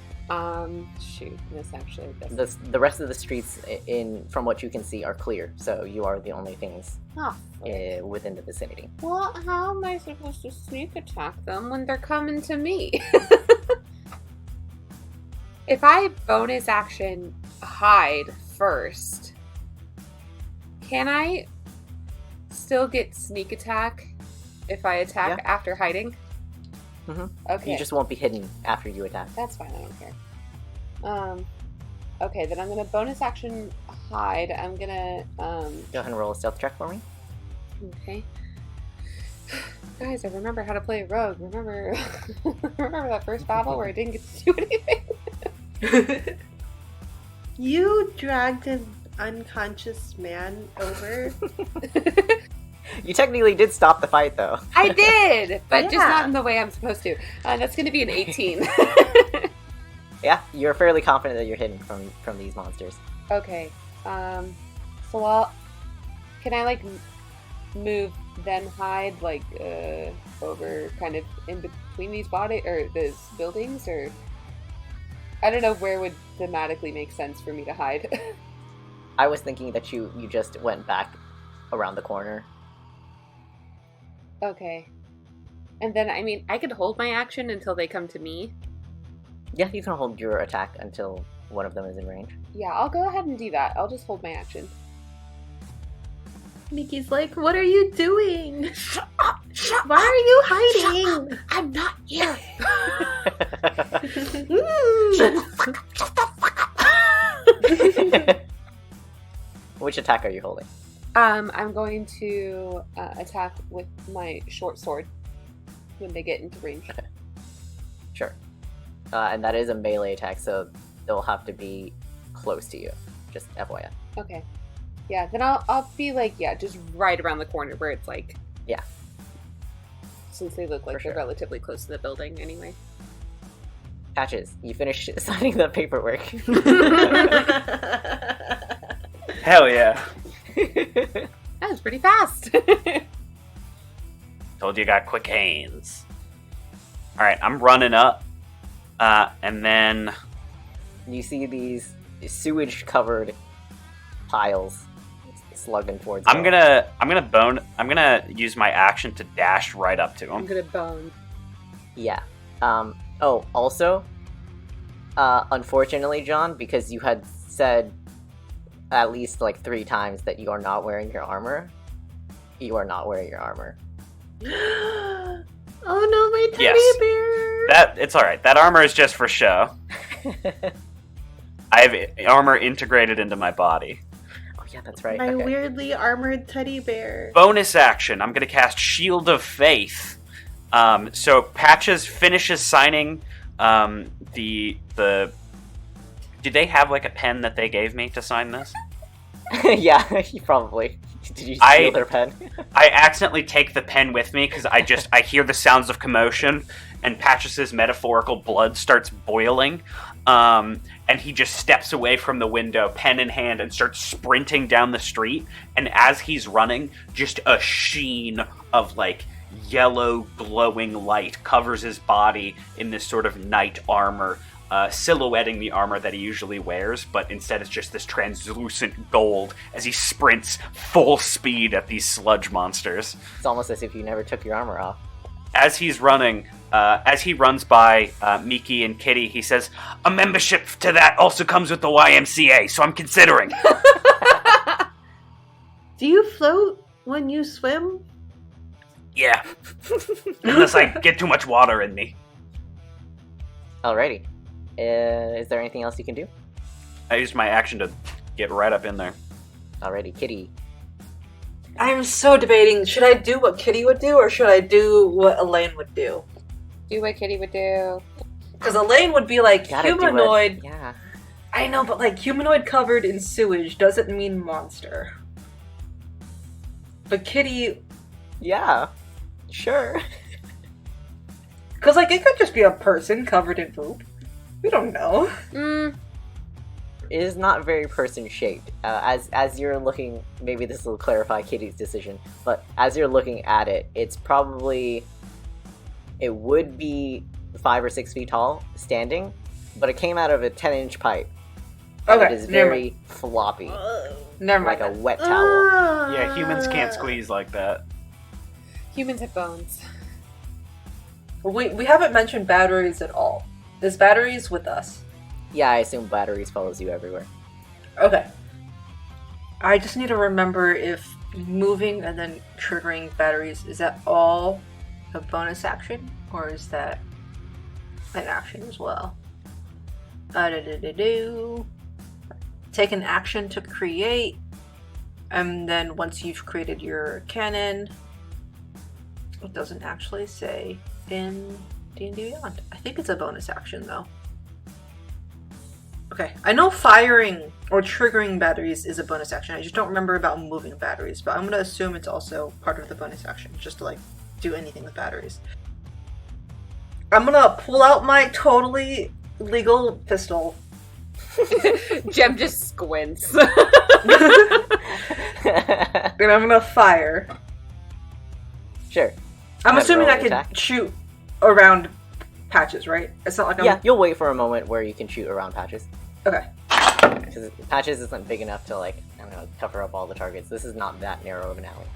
Shoot, this actually doesn't. The rest of the streets, from what you can see, are clear, so you are the only things within the vicinity. Well, how am I supposed to sneak attack them when they're coming to me? If I bonus action hide first, can I still get sneak attack if I attack after hiding? Mm-hmm. Okay. You just won't be hidden after you attack. That's fine, I don't care. Okay, then I'm gonna bonus action hide. I'm gonna, Go ahead and roll a stealth check for me. Okay. Guys, I remember how to play a rogue. Remember that first battle where I didn't get to do anything? You dragged an unconscious man over. You technically did stop the fight, though. I did, but just Yeah. not in the way I'm supposed to. That's gonna be an 18. Yeah, you're fairly confident that you're hidden from these monsters. Okay. So can I like move then hide like over kind of in between these these buildings, or I don't know where would thematically make sense for me to hide. I was thinking that you just went back around the corner. Okay. And then I mean I could hold my action until they come to me. Yeah, you can hold your attack until one of them is in range. Yeah, I'll go ahead and do that. I'll just hold my action. Mickey's like, what are you doing? Why are you hiding? I'm not here. Which attack are you holding? I'm going to attack with my short sword when they get into range. Okay. Sure. And that is a melee attack, so they'll have to be close to you. Just FYI. Okay. Yeah, then I'll be like, yeah, just right around the corner where it's like... Yeah. Since they look like For they're sure. relatively close to the building anyway. Patches, you finished signing the paperwork. Hell yeah. That was pretty fast. Told you got quick hands. Alright, I'm running up. And then... You see these sewage-covered piles slugging towards I'm gonna use my action to dash right up to I'm him. gonna bone. Yeah. Also, unfortunately, John, because you had said at least like 3 times that you are not wearing your armor, you are not wearing your armor. Oh no, my teddy Yes. bear! It's alright. That armor is just for show. I have armor integrated into my body. Oh yeah, that's right. My Okay. weirdly armored teddy bear. Bonus action. I'm gonna cast Shield of Faith. So Patches finishes signing the. Did they have like a pen that they gave me to sign this? Yeah, you probably. Did you steal their pen? I accidentally take the pen with me because I hear the sounds of commotion, and Patches' metaphorical blood starts boiling. And he just steps away from the window, pen in hand, and starts sprinting down the street. And as he's running, just a sheen of like yellow glowing light covers his body in this sort of knight armor, silhouetting the armor that he usually wears, but instead it's just this translucent gold as he sprints full speed at these sludge monsters. It's almost as if you never took your armor off. As he's running, as he runs by Miki and Kitty, he says, "A membership to that also comes with the YMCA, so I'm considering." Do you float when you swim? Yeah. Unless I get too much water in me. Alrighty. Is there anything else you can do? I used my action to get right up in there. Alrighty, Kitty. I'm so debating, should I do what Kitty would do, or should I do what Elaine would do? Do what Kitty would do. Because Elaine would be like, Gotta do it. humanoid. Yeah. I know, but like, humanoid covered in sewage doesn't mean monster. But Kitty... Yeah. Sure. Because like, it could just be a person covered in poop. We don't know. It is not very person-shaped. As you're looking, maybe this will clarify Kitty's decision, but as you're looking at it, it's probably... It would be 5 or 6 feet tall, standing, but it came out of a 10-inch pipe. And Okay, it is very floppy, Never like mind. a wet towel. Yeah, humans can't squeeze like that. Humans have bones. We haven't mentioned batteries at all. Is batteries with us? Yeah, I assume batteries follows you everywhere. Okay. I just need to remember if moving and then triggering batteries, is that all a bonus action? Or is that an action as well? Take an action to create, and then once you've created your cannon, it doesn't actually say in D&D Beyond. I think it's a bonus action though. Okay, I know firing or triggering batteries is a bonus action. I just don't remember about moving batteries, but I'm gonna assume it's also part of the bonus action, just to like do anything with batteries. I'm gonna pull out my totally legal pistol. Jem just squints. And I'm gonna fire. Sure. I'm Have assuming roll I can attack. shoot around Patches, right? It's not like I'm... Yeah, you'll wait for a moment where you can shoot around Patches. Okay. Because Patches isn't big enough to, like, I don't know, cover up all the targets. This is not that narrow of an alley.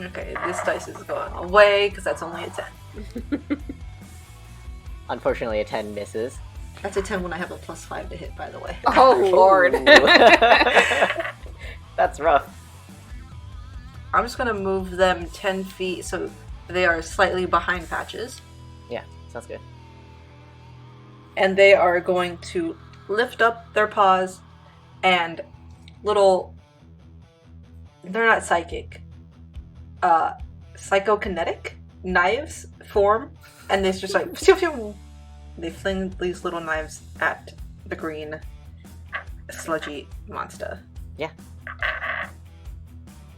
Okay, this dice is going away, because that's only a 10. Unfortunately, a 10 misses. That's a 10 when I have a +5 to hit, by the way. Oh, Lord. Ooh. That's rough. I'm just gonna move them 10 feet so they are slightly behind Patches. Yeah, sounds good. And they are going to lift up their paws and little... They're not psychic. Psychokinetic knives form, and it's just like... Phew, phew. They fling these little knives at the green sludgy monster. Yeah.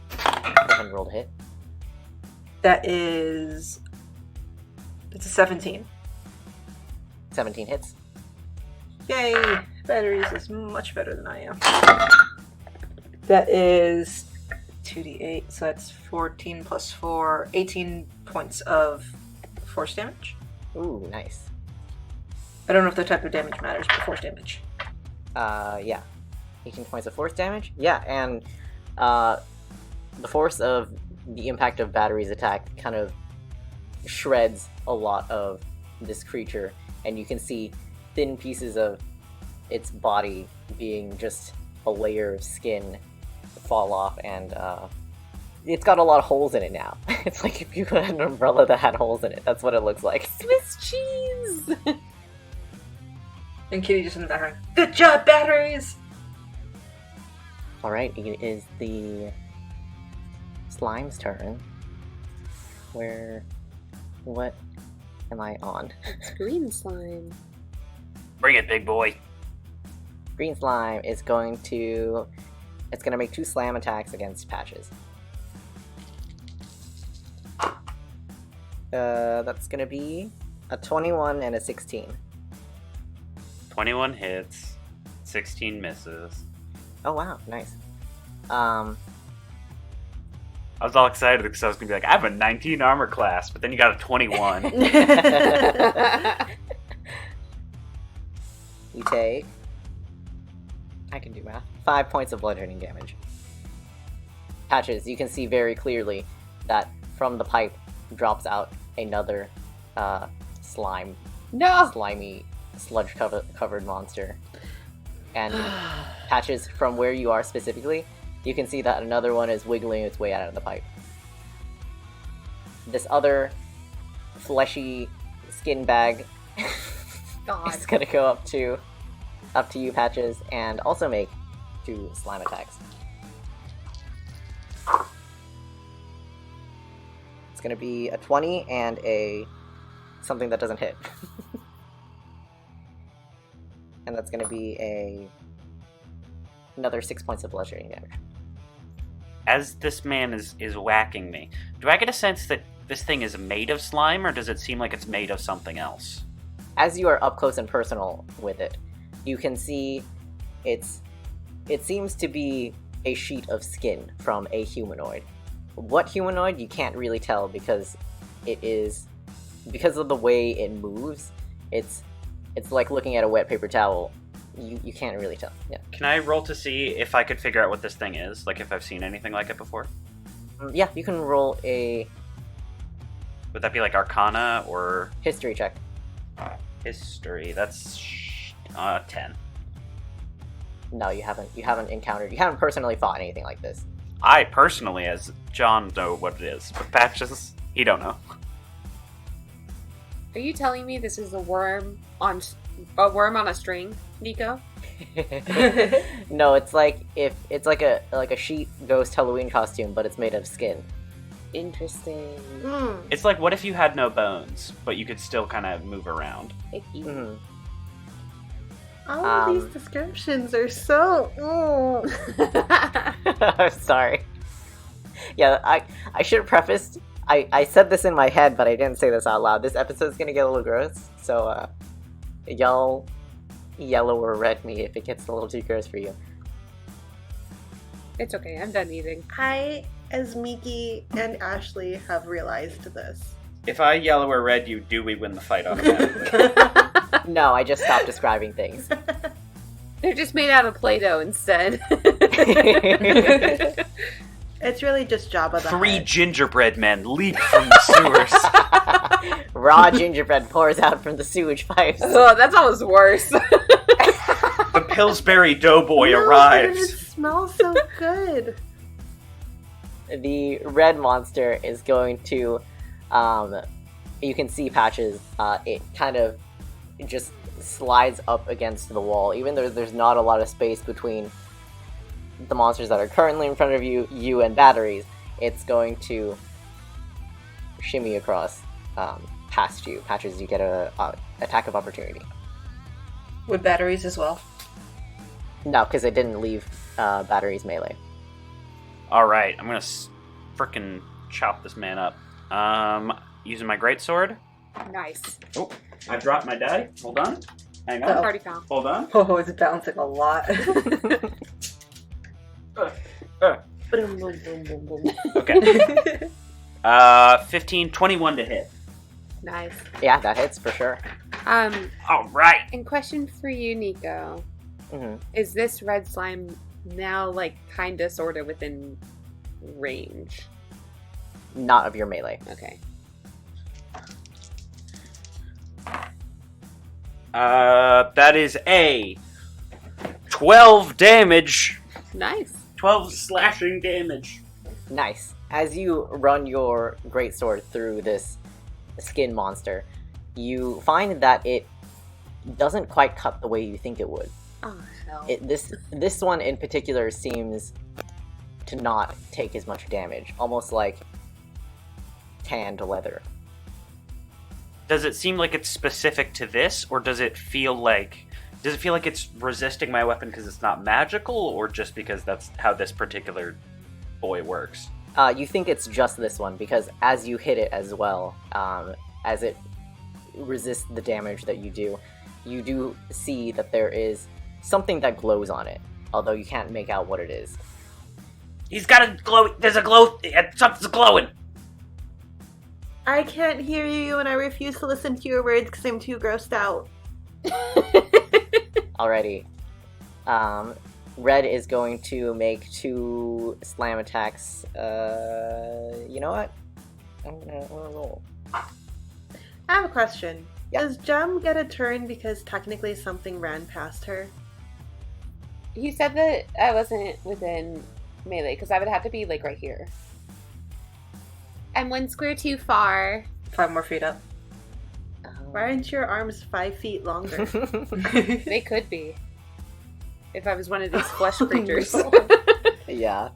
Go ahead and roll to hit. That is... It's a 17. 17 hits. Yay! Batteries is much better than I am. That is 2d8, so that's 14 plus 4, 18 points of force damage. Ooh, nice. I don't know if the type of damage matters, but force damage. Yeah. 18 points of force damage? Yeah, and the force of the impact of Battery's attack kind of shreds a lot of this creature, and you can see thin pieces of its body being just a layer of skin fall off, and it's got a lot of holes in it now. It's like if you had an umbrella that had holes in it. That's what it looks like. Swiss cheese! And Kitty just in the background. Good job, Batteries! Alright, it is the slime's turn. What am I on? It's green slime. Bring it, big boy. Green slime is going to make 2 slam attacks against Patches. That's gonna be a 21 and a 16. 21 hits, 16 misses. Oh wow, nice. I was all excited because I was gonna be like, I have a 19 armor class, but then you got a 21. You take, I can do math, 5 points of bludgeoning damage. Patches, you can see very clearly that from the pipe drops out another slimy, sludge covered monster. And Patches, from where you are specifically, you can see that another one is wiggling its way out of the pipe. This other fleshy skin bag is gonna go up to you, Patches, and also make 2 slime attacks. It's gonna be a 20 and a something that doesn't hit. And that's gonna be another 6 points of bludgeoning damage. As this man is whacking me, do I get a sense that this thing is made of slime, or does it seem like it's made of something else? As you are up close and personal with it, you can see it seems to be a sheet of skin from a humanoid. What humanoid, you can't really tell because because of the way it moves, it's like looking at a wet paper towel. You can't really tell. Yeah. Can I roll to see if I could figure out what this thing is? Like if I've seen anything like it before? Yeah, you can roll a Would that be like Arcana or history check. History? That's 10. No, you haven't personally fought anything like this. I personally, as John, know what it is, but Patches, he don't know. Are you telling me this is a worm on a string, Nico? No, it's like a sheet ghost Halloween costume, but it's made of skin. Interesting. It's like, what if you had no bones, but you could still kind of move around? Icky. Mm-hmm. All of these descriptions are so... Sorry. Yeah, I should have prefaced. I said this in my head, but I didn't say this out loud. This episode's gonna get a little gross, so y'all yellow or red me if it gets a little too gross for you. It's okay, I'm done eating. I, as Miki and Ashley, have realized this. If I yellow or red you, do we win the fight automatically? No, I just stopped describing things. They're just made out of Play-Doh instead. It's really just Jabba the 3 Hutt. gingerbread men leap from the sewers. Raw gingerbread pours out from the sewage pipes. Oh, that's almost worse. The Pillsbury Doughboy No, but it arrives. smells so good. The red monster is going to, you can see Patches, it kind of just slides up against the wall, even though there's not a lot of space between the monsters that are currently in front of you and Batteries. It's going to shimmy across past you. Patches, you get a attack of opportunity. With Batteries as well. No, because it didn't leave Batteries melee. Alright, I'm gonna frickin' chop this man up. Using my greatsword. Nice. Oh, I dropped my die. Hold on. Hang on. Oh. Party foul. Hold on. Oh, it's bouncing a lot. Okay. 15, 21 to hit. Nice. Yeah, that hits for sure. All right. And question for you, Nico. Hmm. Is this red slime now, like, kinda, sorta within range? Not of your melee. Okay. That is a 12 damage. Nice. 12 slashing damage. Nice. As you run your greatsword through this skin monster, you find that it doesn't quite cut the way you think it would. Oh, hell. This one in particular seems to not take as much damage, almost like tanned leather. Does it seem like it's specific to this, or does it feel like it's resisting my weapon because it's not magical, or just because that's how this particular boy works? You think it's just this one, because as you hit it as well, as it resists the damage that you do see that there is something that glows on it, although you can't make out what it is. He's got a glow. There's a glow. Something's glowing. I can't hear you, and I refuse to listen to your words because I'm too grossed out. Alrighty. Red is going to make 2 slam attacks. You know what? I'm gonna roll. I have a question. Yeah. Does Jem get a turn because technically something ran past her? You said that I wasn't within melee, because I would have to be, like, right here. I'm 1 square too far. 5 more feet up. Why aren't your arms 5 feet longer? They could be. If I was one of these flesh creatures. Yeah.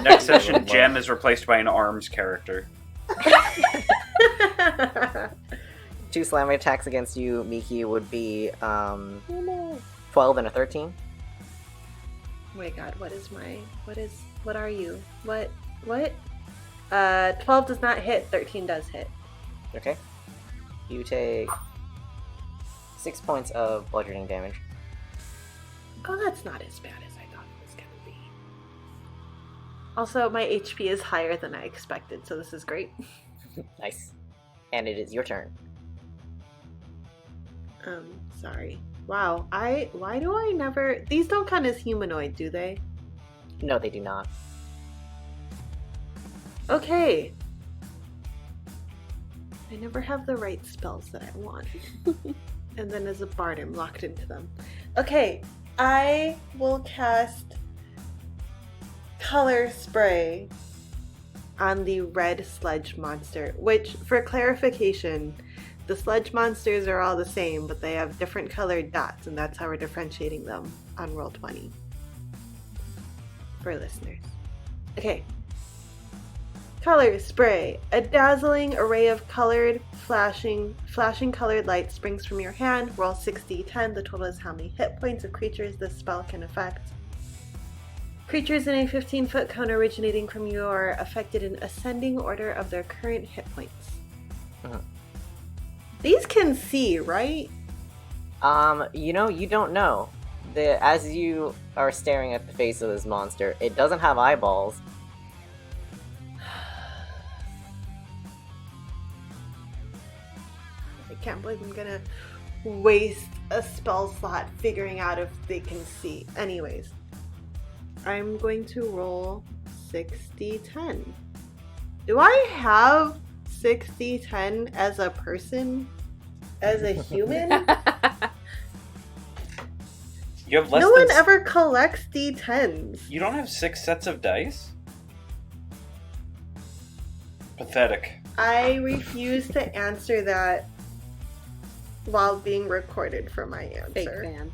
Next session, Gem is replaced by an arms character. 2 slam attacks against you, Miki, would be 12 and a 13. Oh my god, what are you? What? 12 does not hit, 13 does hit. Okay. You take 6 points of bludgeoning damage. Oh, that's not as bad as I thought it was gonna be. Also, my HP is higher than I expected, so this is great. Nice. And it is your turn. Sorry. Wow, why do I never... These don't count as humanoid, do they? No, they do not. Okay. I never have the right spells that I want. And then as a bard, I'm locked into them. Okay, I will cast Color Spray on the red sludge monster, which, for clarification, the sludge monsters are all the same, but they have different colored dots, and that's how we're differentiating them on Roll20. For listeners. Okay. Color Spray. A dazzling array of colored, flashing colored light springs from your hand. Roll 6d10. The total is how many hit points of creatures this spell can affect. Creatures in a 15-foot cone originating from you are affected in ascending order of their current hit points. Uh-huh. These can see, right? You don't know. As you are staring at the face of this monster, it doesn't have eyeballs. I can't believe I'm gonna waste a spell slot figuring out if they can see. Anyways, I'm going to roll 6d10. Do I have 6d10 as a person? As a human? You have less No than one ever collects d10s. You don't have 6 sets of dice? Pathetic. I refuse to answer that while being recorded for my Fake answer. fan.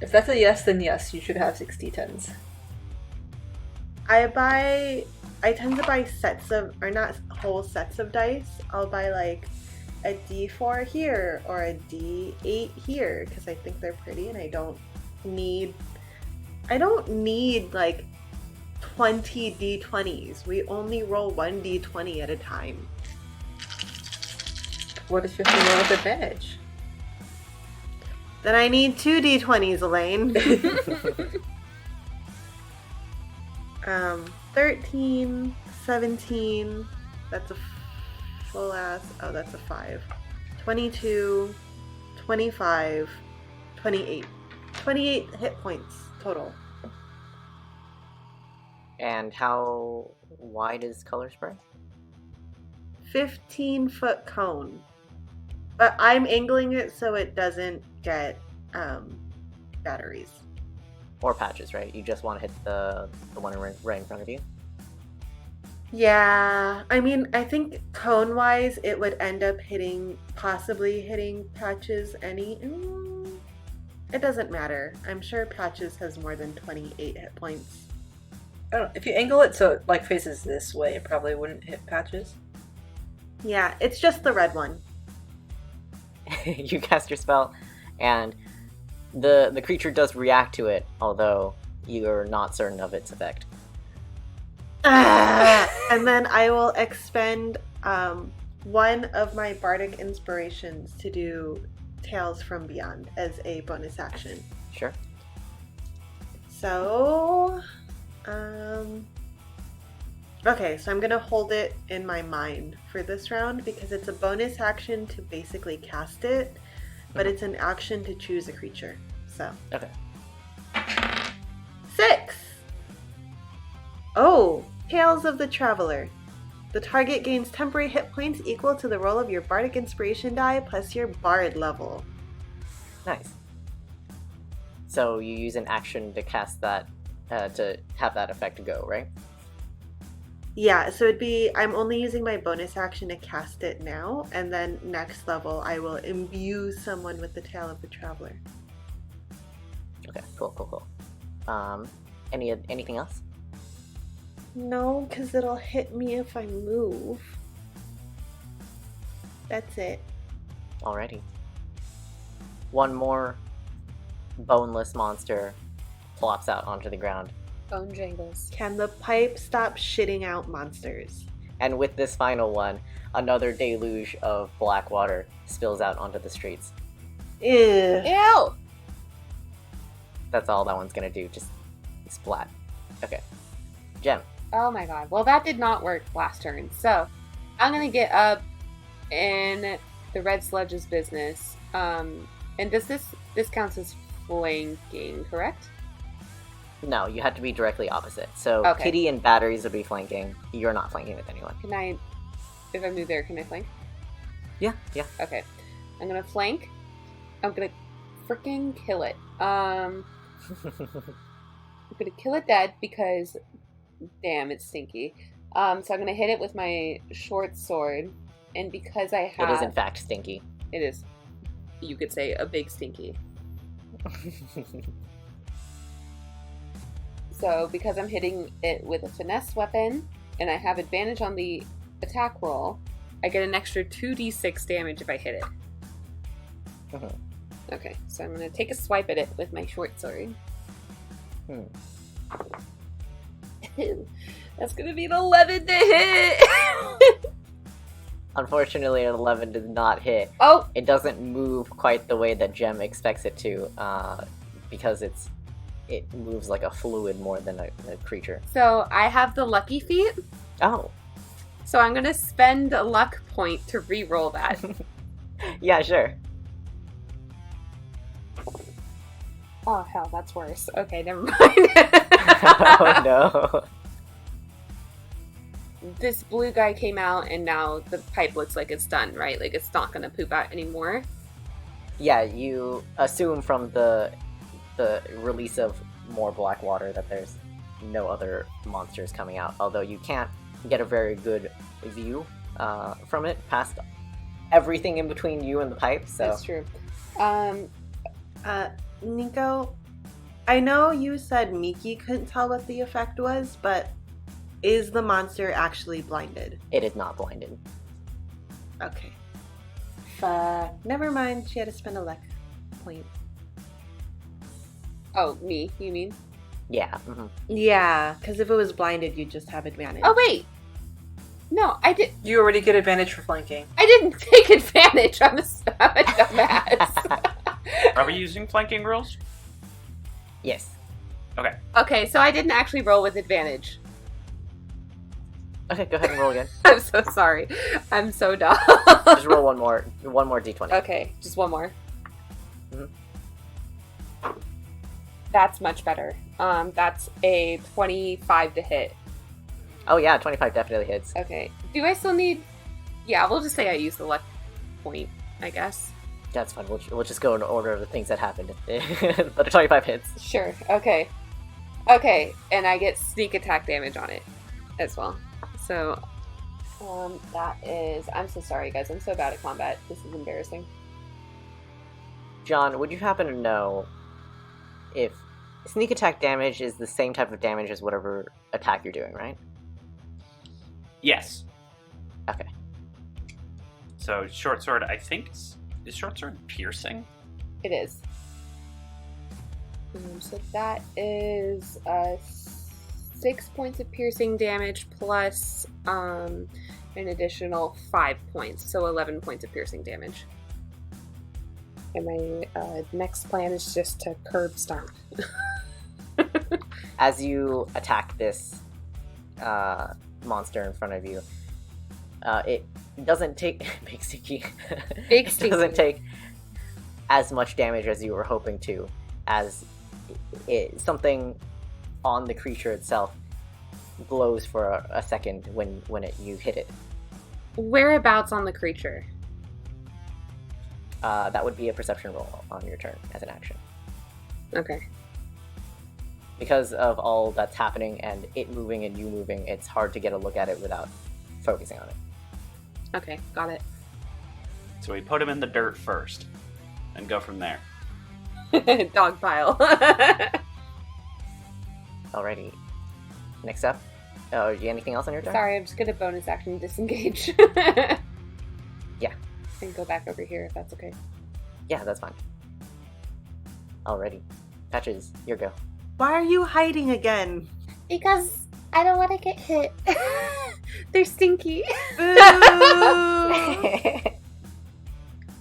If that's a yes, then yes, you should have 60 I tend to buy sets of, or not whole sets of dice. I'll buy like a D4 here or a D8 here because I think they're pretty and I don't need like 20 D20s. We only roll 1 D20 at a time. What if you have to roll with advantage? Then I need 2 D20s, Elaine. 13, 17, that's a full ass. Oh, that's a 5. 22, 25, 28. 28 hit points total. And how wide is color spray? 15-foot cone. But I'm angling it so it doesn't get batteries. Or patches, right? You just want to hit the one right in front of you? Yeah, I mean, I think cone-wise, it would end up possibly hitting Patches it doesn't matter. I'm sure Patches has more than 28 hit points. I don't know. If you angle it so it like faces this way, it probably wouldn't hit Patches. Yeah, it's just the red one. You cast your spell, and the creature does react to it, although you're not certain of its effect. And then I will expend one of my bardic inspirations to do Tales from Beyond as a bonus action. Sure. So, okay, so I'm gonna hold it in my mind for this round because it's a bonus action to basically cast it, but it's an action to choose a creature. So. Okay. 6! Oh, Tales of the Traveler. The target gains temporary hit points equal to the roll of your bardic inspiration die plus your bard level. Nice. So you use an action to cast that, to have that effect go, right? Yeah, so it'd be, I'm only using my bonus action to cast it now, and then next level I will imbue someone with the Tale of the Traveler. Okay, cool. Anything else? No, because it'll hit me if I move. That's it. Alrighty. One more boneless monster plops out onto the ground. Bone jangles. Can the pipe stop shitting out monsters? And with this final one, another deluge of black water spills out onto the streets. Ew. Ew! That's all that one's gonna do, just splat. Okay. Gem. Oh my god. Well, that did not work last turn. So, I'm gonna get up in the red sludge's business. And does this counts as flanking, correct? No, you have to be directly opposite. So Okay. Kitty and Batteries will be flanking. You're not flanking with anyone. Can I, if I move there, can I flank? Yeah. Okay. I'm gonna flank. I'm gonna freaking kill it. I'm gonna kill it dead because, damn, it's stinky. So I'm gonna hit it with my short sword, and because I have... It is in fact stinky. It is. You could say a big stinky. So, because I'm hitting it with a finesse weapon, and I have advantage on the attack roll, I get an extra 2d6 damage if I hit it. Mhm. Okay, so I'm going to take a swipe at it with my short sword. That's going to be an 11 to hit! Unfortunately, an 11 does not hit. Oh! It doesn't move quite the way that Gem expects it to, because it moves like a fluid more than a creature. So, I have the lucky feat, Oh. so I'm going to spend a luck point to re-roll that. Yeah, sure. Oh, hell, that's worse. Okay, never mind. Oh no. This blue guy came out, and now the pipe looks like it's done, right? Like, it's not going to poop out anymore. Yeah, you assume from the release of more black water that there's no other monsters coming out, although you can't get a very good view from it past everything in between you and the pipe, so... That's true. Nico, I know you said Miki couldn't tell what the effect was, but is the monster actually blinded? It is not blinded. Okay. Fuck. Never mind, she had to spend a luck point. Oh, me, you mean? Yeah. Yeah, because if it was blinded, you'd just have advantage. Oh, wait! No, I You already get advantage for flanking. didn't take advantage. I'm a dumbass. Are we using flanking rules? Yes. Okay. Okay, so I didn't actually roll with advantage. Okay, go ahead and roll again. I'm so sorry. I'm so dumb. Just roll one more d20. Okay, just one more. Mhm. That's much better. That's a 25 to hit. Oh yeah, 25 definitely hits. Okay. Do I still need... Yeah, we'll just say I use the luck point, I guess. That's fine. We'll just go in order of the things that happened. But a 25 hits. Sure, okay. Okay, and I get sneak attack damage on it as well. So, that is... I'm so sorry, guys. I'm so bad at combat. This is embarrassing. John, would you happen to know if sneak attack damage is the same type of damage as whatever attack you're doing, right? Yes. Okay. So short sword, I think is short sword piercing? It is. So that is 6 points of piercing damage plus an additional 5 points, so 11 points of piercing damage. And my next plan is just to curb stomp. As you attack this monster in front of you, it doesn't take big stinky. Big It stinky. doesn't take as much damage as you were hoping to, as something on the creature itself glows for a second when you hit it. Whereabouts on the creature? That would be a perception roll on your turn as an action. Okay. Because of all that's happening and it moving and you moving, it's hard to get a look at it without focusing on it. Okay, got it. So we put him in the dirt first and go from there. Dog pile. Alrighty. Next up. Oh, anything else on your turn? Sorry, I'm just gonna bonus action disengage. Yeah. And go back over here if that's okay. Yeah, that's fine. Alrighty. Patches, your go. Why are you hiding again? Because I don't want to get hit. They're stinky. Boo!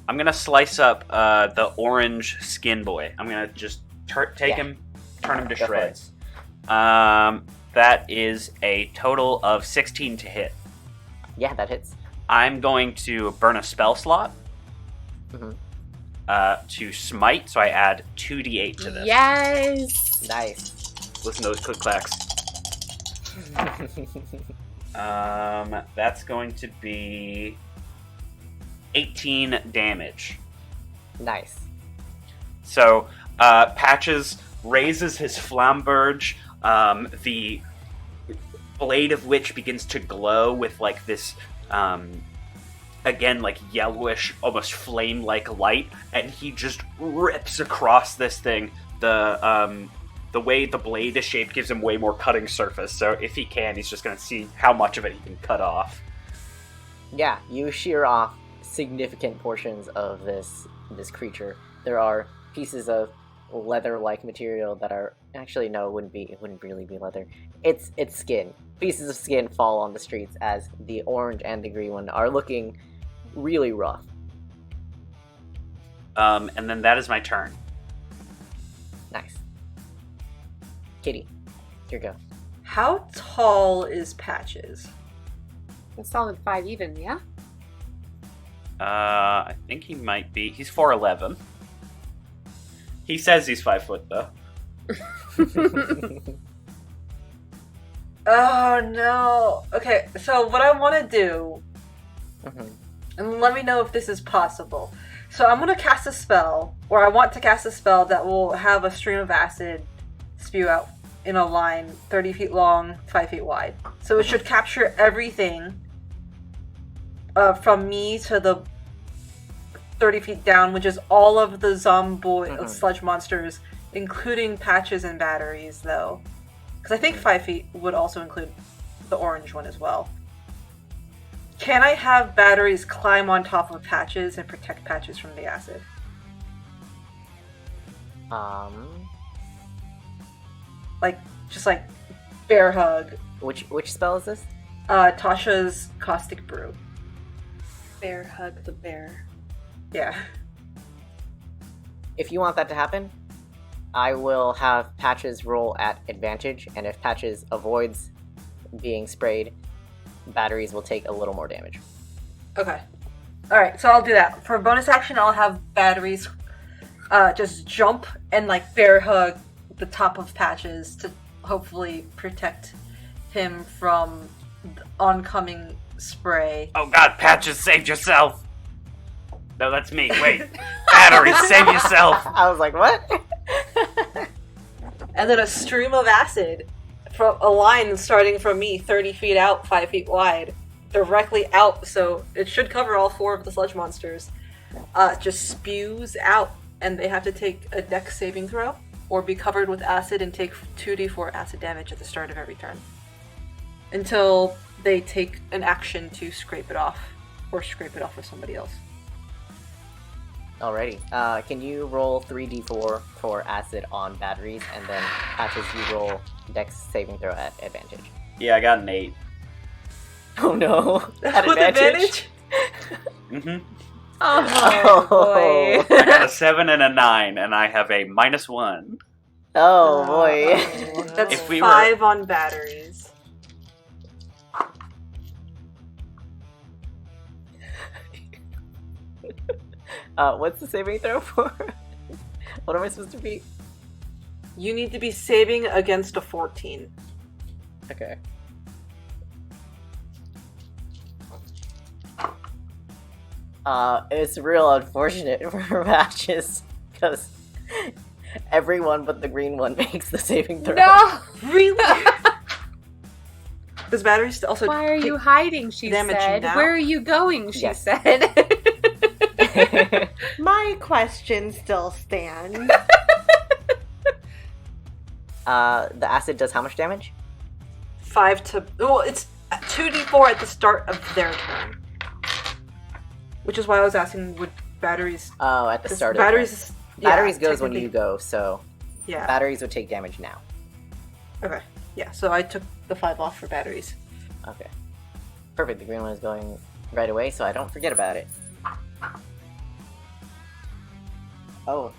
I'm gonna slice up the orange skin boy. I'm gonna just take him, turn him to Go for it. shreds. That is a total of 16 to hit. Yeah, that hits. I'm going to burn a spell slot Mhm. to smite, so I add 2d8 to this. Yes. Nice. Listen to those click clacks. That's going to be 18 damage. Nice. So, Patches raises his flamberge, the blade of which begins to glow with, like, this, again, like, yellowish, almost flame-like light, and he just rips across this thing. The way the blade is shaped gives him way more cutting surface, so if he can, he's just gonna see how much of it he can cut off. Yeah, you shear off significant portions of this creature. There are pieces of leather-like material that are actually no, it wouldn't really be leather. It's skin. Pieces of skin fall on the streets as the orange and the green one are looking really rough. And then that is my turn. Nice. Kitty, your go. How tall is Patches? A solid 5 even, yeah? I think he might be. He's 4'11". He says he's 5 foot, though. Oh no. Okay, so what I want to do, Mhm. and let me know if this is possible. So I'm going to cast a spell, or I want to cast a spell that will have a stream of acid spew out in a line 30 feet long, 5 feet wide. So it should capture everything from me to the 30 feet down, which is all of the sludge monsters, including Patches and batteries, though. Because I think 5 feet would also include the orange one as well. Can I have batteries climb on top of Patches and protect Patches from the acid? Just like bear hug. Which spell is this? Tasha's caustic brew. Bear hug the bear. Yeah. If you want that to happen, I will have Patches roll at advantage, and if Patches avoids being sprayed, batteries will take a little more damage. Okay. Alright, so I'll do that. For bonus action, I'll have batteries just jump and like bear hug the top of Patches to hopefully protect him from the oncoming spray. Oh god, Patches, save yourself! No, that's me. Wait. Battery, save yourself! I was like, what? And then a stream of acid from a line starting from me 30 feet out, 5 feet wide, directly out, so it should cover all 4 of the sludge monsters, just spews out, and they have to take a dex saving throw, or be covered with acid and take 2d4 acid damage at the start of every turn. Until they take an action to scrape it off, or scrape it off with somebody else. Alrighty. Can you roll 3d4 for acid on batteries, and then Patches, you roll dex saving throw at advantage. Yeah, I got an 8. Oh no! At With advantage? Mm-hmm. Oh, boy. I got a 7 and a 9, and I have a -1. Oh boy. That's If we 5 on batteries. What's the saving throw for? What am I supposed to be? You need to be saving against a 14. Okay. It's real unfortunate for Patches, because everyone but the green one makes the saving throw. No! Really? Does batteries also Why are take you hiding, she damage said. now? Where are you going, she Yes. said. My question still stands. The acid does how much damage? 5 to... Well, it's 2d4 at the start of their turn. Which is why I was asking, would batteries... Oh, at the 'cause start of batteries, the turn. Batteries yeah, goes when you technically- go, so Yeah. batteries would take damage now. Okay. Yeah, so I took the 5 off for batteries. Okay. Perfect, the green one is going right away, so I don't forget about it. Oh,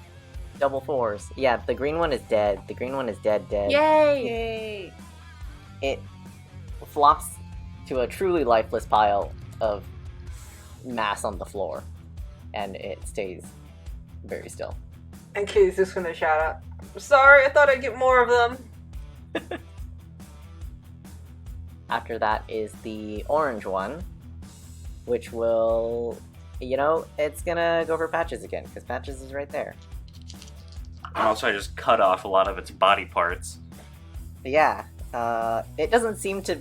double 4s. Yeah, the green one is dead. The green one is dead. Yay! Yay. It flops to a truly lifeless pile of mass on the floor, and it stays very still. And Kitty's just gonna shout out, "Sorry, I thought I'd get more of them." After that is the orange one, which will, you know, it's gonna go for Patches again, because Patches is right there. And also, I just cut off a lot of its body parts. Yeah, it doesn't seem to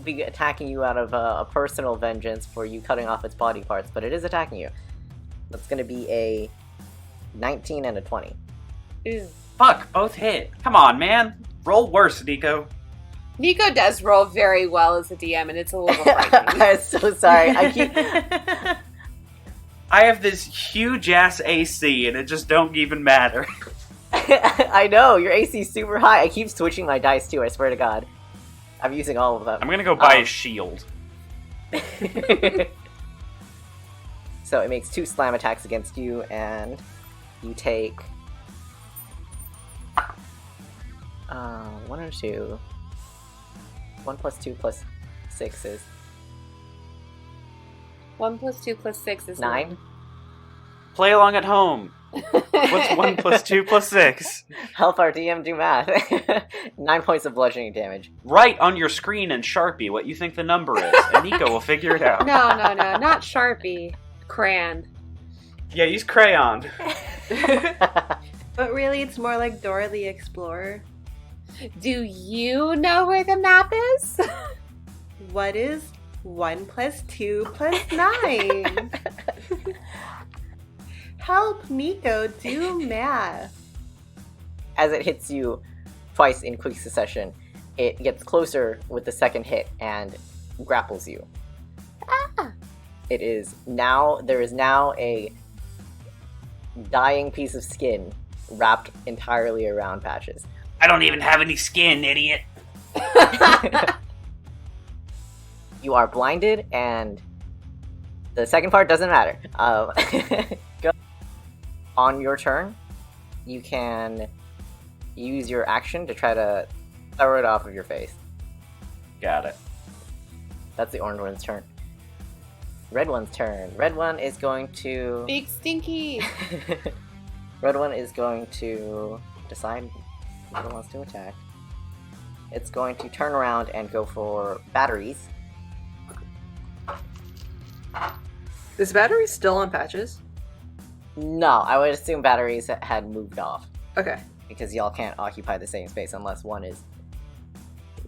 be attacking you out of a personal vengeance for you cutting off its body parts, but it is attacking you. That's gonna be a 19 and a 20. Fuck, both hit. Come on, man. Roll worse, Nico. Nico does roll very well as a DM, and it's a little frightening. I'm so sorry. I have this huge ass AC, and it just don't even matter. I know, your AC is super high. I keep switching my dice too, I swear to God. I'm using all of them. I'm gonna go buy a shield. So it makes 2 slam attacks against you, and you take 1 or 2. 1 plus 2 plus 6 is 1 plus 2 plus 6 is 9. Play along at home. What's 1 plus 2 plus 6? Help our DM do math. 9 points of bludgeoning damage. Write on your screen in Sharpie what you think the number is, and Nico will figure it out. No, not Sharpie. Crayon. Yeah, use crayon. But really, it's more like Dora the Explorer. Do you know where the map is? What is 1 plus 2 plus 9? Help Nico do math. As it hits you twice in quick succession, it gets closer with the second hit and grapples you. Ah. There is now a dying piece of skin wrapped entirely around Patches. I don't even have any skin, idiot. You are blinded, and the second part doesn't matter. Go. On your turn, you can use your action to try to throw it off of your face. Got it. That's the orange one's turn. Red one's turn. Red one is going to... Big stinky. Red one is going to decide what it wants to attack. It's going to turn around and go for batteries. Is battery still on Patches? No, I would assume batteries had moved off. Okay. Because y'all can't occupy the same space unless one is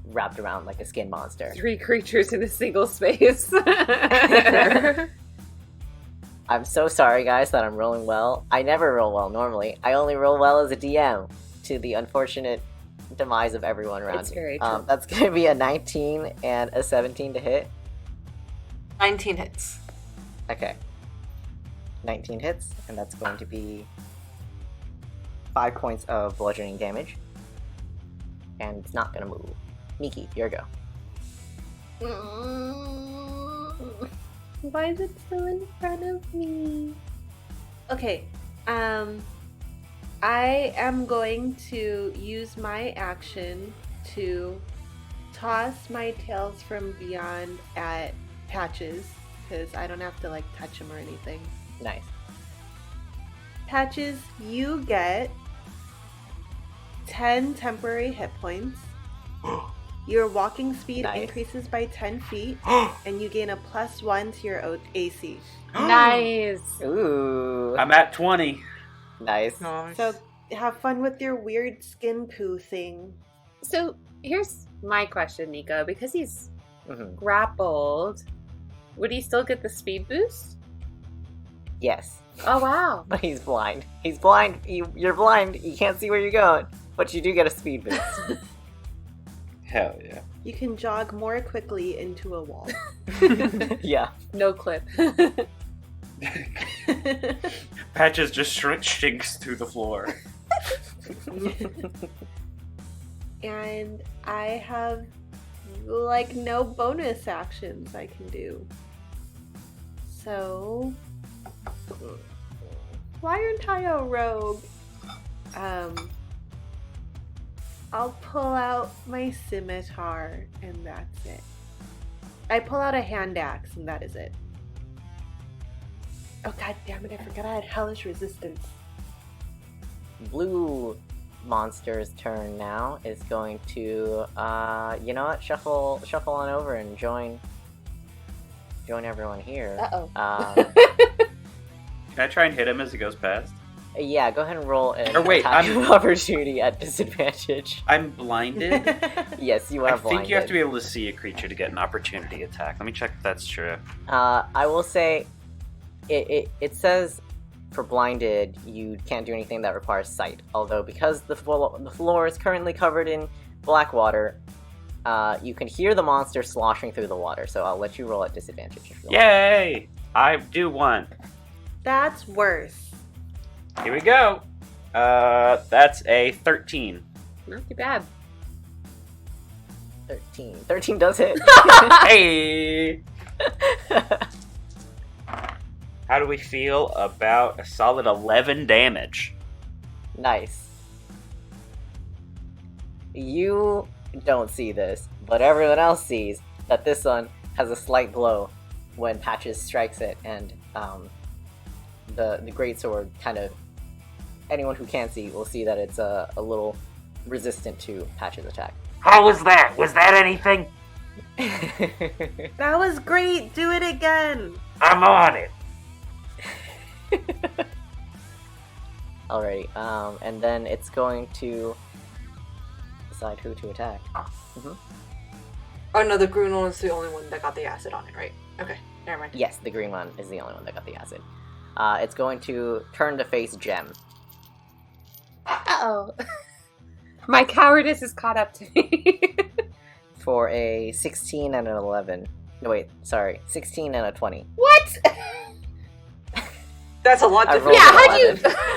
wrapped around like a skin monster. 3 creatures in a single space. I'm so sorry, guys, that I'm rolling well. I never roll well normally. I only roll well as a DM, to the unfortunate demise of everyone around It's me. very true. That's going to be a 19 and a 17 to hit. 19 hits. Okay. 19 hits, and that's going to be 5 points of bludgeoning damage. And it's not going to move. Miki, your go. Why is it still in front of me? Okay, I am going to use my action to toss my Tales from Beyond at Patches, because I don't have to like touch him or anything. Nice. Patches, you get 10 temporary hit points. Your walking speed Nice. increases by 10 feet, and you gain a +1 to your AC. Nice. Ooh. I'm at 20. Nice. Nice. So have fun with your weird skin poo thing. So here's my question, Nico. Because he's Mhm. grappled, would he still get the speed boost? Yes. Oh, wow. But he's blind. He's blind. You're blind. You can't see where you're going. But you do get a speed boost. Hell yeah. You can jog more quickly into a wall. Yeah. No clip. Patches just stinks through the floor. And I have like no bonus actions I can do. So why aren't I a rogue? I'll pull out my scimitar and that's it. I pull out a hand axe and that is it. Oh god damn it, I forgot I had hellish resistance. Blue monster's turn now is going to, you know what? Shuffle on over and join everyone here. Uh-oh. Can I try and hit him as he goes past? Yeah, go ahead and roll an Or wait, attack I'm- of opportunity at disadvantage. I'm blinded. Yes, you I are think blinded. you have to be able to see a creature to get an opportunity attack. Let me check if that's true. I will say, it says for blinded you can't do anything that requires sight. Although because the floor is currently covered in black water, you can hear the monster sloshing through the water. So I'll let you roll at disadvantage. If you want. Yay! I do one. That's worse. Here we go. That's a 13. Not too bad. 13. 13 does hit. Hey! How do we feel about a solid 11 damage? Nice. You don't see this, but everyone else sees that this one has a slight glow when Patches strikes it, and the greatsword kind of, anyone who can see will see that it's a little resistant to Patches' attack. How was that? Was that anything? That was great. Do it again. I'm on it. Alrighty, and then it's going to decide who to attack. Oh no, the green one was the only one that got the acid on it, right? Okay, never mind. Yes, the green one is the only one that got the acid. It's going to turn to face Gem. Uh-oh. My cowardice is caught up to me. For a 16 and an 11. No, wait, sorry. 16 and a 20. What? That's a lot I different. rolled Yeah, an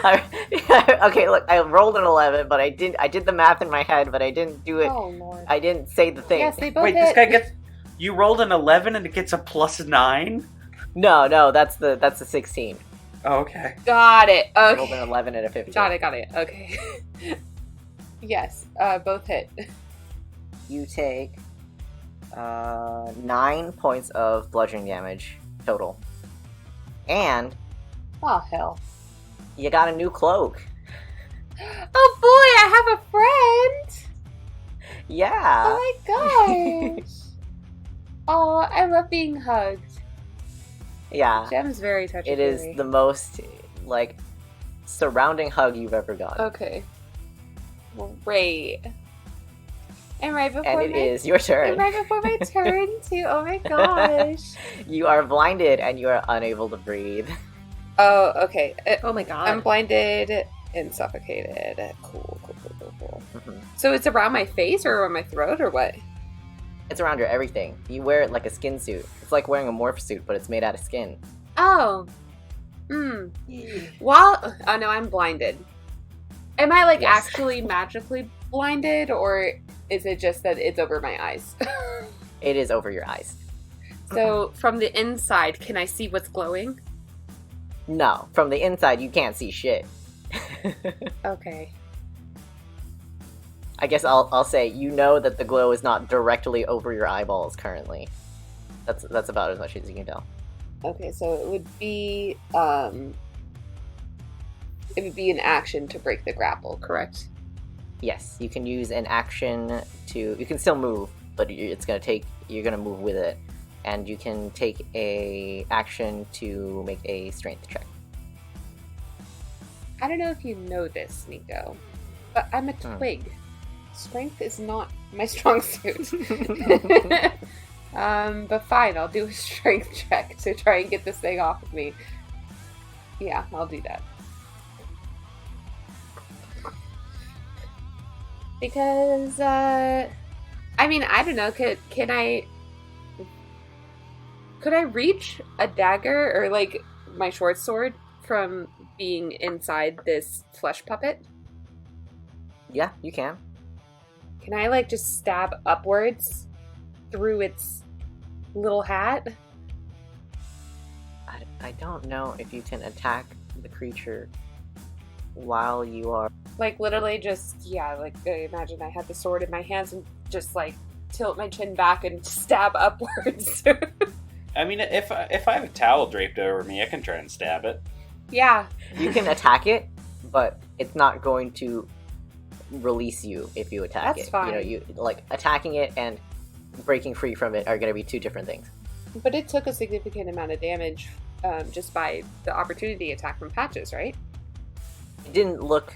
how'd you... 11. Okay, look, I rolled an 11, but I did the math in my head, but I didn't do it. Oh, Lord. I didn't say the thing. Yes, they both Wait, hit. this guy gets... You rolled an 11 and it gets a +9? No, that's the 16. Oh, okay. Got it. I rolled an Okay. 11 and a 15. Got it. Okay. Yes, both hit. You take 9 points of bludgeoning damage total. And Oh, hell. you got a new cloak. Oh, boy, I have a friend! Yeah. Oh, my gosh. Oh, I love being hugged. Yeah. Gem's very touchy. It is the most, like, surrounding hug you've ever gotten. Okay. Great. And right before And it is your turn. And right before my turn, too. Oh my gosh. You are blinded and you are unable to breathe. Oh, okay. Oh my god. I'm blinded and suffocated. Cool. Mhm. So it's around my face or around my throat or what? It's around your everything. You wear it like a skin suit. It's like wearing a morph suit, but it's made out of skin. Oh. Well, oh no, I'm blinded. Am I like Yes. actually magically blinded or is it just that it's over my eyes? It is over your eyes. So from the inside, can I see what's glowing? No, from the inside you can't see shit. Okay. I guess I'll say you know that the glow is not directly over your eyeballs currently. That's about as much as you can tell. Okay, so it would be an action to break the grapple, correct? Yes, you can use an action to. You can still move, but it's gonna take. You're gonna move with it, and you can take a action to make a strength check. I don't know if you know this, Nico, but I'm a twig. Strength is not my strong suit. But fine, I'll do a strength check to try and get this thing off of me. Yeah, I'll do that. Because, I mean, I don't know, could I reach a dagger or, like, my short sword from being inside this flesh puppet? Yeah, you can. Can I, like, just stab upwards through its little hat? I don't know if you can attack the creature while you are. Like, literally just, yeah, like, imagine I had the sword in my hands and just, like, tilt my chin back and stab upwards. I mean, if I have a towel draped over me, I can try and stab it. Yeah. You can attack it, but it's not going to release you if you attack That's it. fine. You know, you like attacking it and breaking free from it are going to be two different things. But it took a significant amount of damage just by the opportunity attack from Patches, right? It didn't look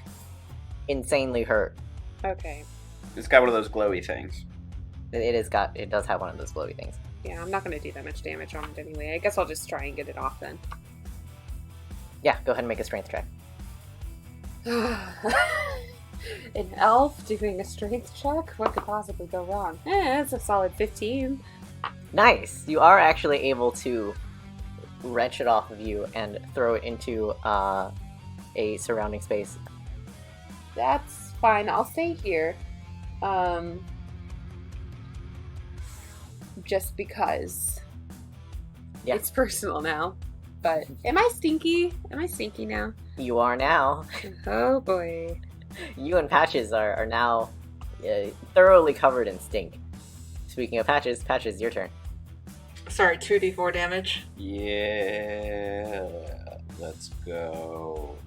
insanely hurt. Okay. It's got one of those glowy things. It does have one of those glowy things. Yeah, I'm not going to do that much damage on it anyway. I guess I'll just try and get it off then. Yeah, go ahead and make a strength check. An elf doing a strength check? What could possibly go wrong? It's a solid 15. Nice! You are actually able to wrench it off of you and throw it into a surrounding space. That's fine. I'll stay here. Just because. Yeah. It's personal now. But am I stinky? Am I stinky now? You are now. Oh boy. You and Patches are now thoroughly covered in stink. Speaking of Patches, your turn. Sorry, 2d4 damage. Yeah, let's go.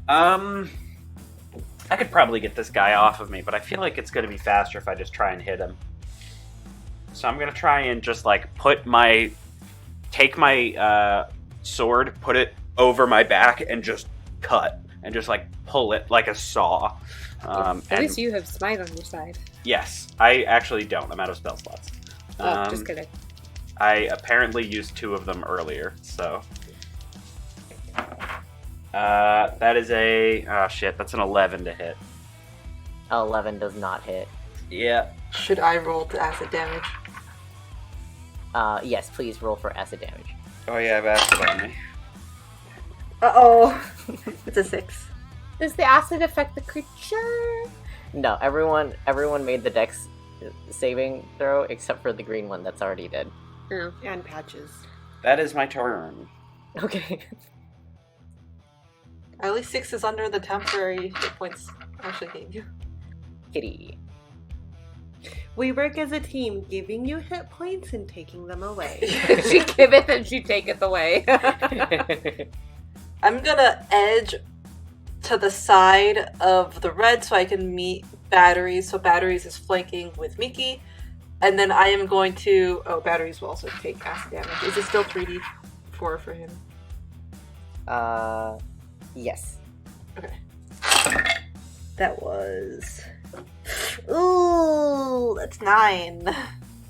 I could probably get this guy off of me, but I feel like it's going to be faster if I just try and hit him. So I'm going to try and just, like, take my sword, put it over my back, and just cut. And just, like, pull it like a saw. At least you have smite on your side. Yes, I actually don't. I'm out of spell slots. Just kidding. I apparently used 2 of them earlier, so... that is that's an 11 to hit. 11 does not hit. Yeah. Should I roll the acid damage? Yes, please roll for acid damage. Oh yeah, I've acid on me. Uh-oh. It's a 6. Does the acid affect the creature? No, everyone made the dex saving throw except for the green one that's already dead. Oh. And Patches. That is my turn. Okay. At least 6 is under the temporary hit points I actually gave you. Kitty. We work as a team, giving you hit points and taking them away. She giveth and she taketh away. I'm gonna edge to the side of the red so I can meet Batteries. So Batteries is flanking with Miki. And then I am going to... Oh, Batteries will also take acid damage. Is it still 3d4 for him? Yes. Okay. That was... Ooh, that's 9.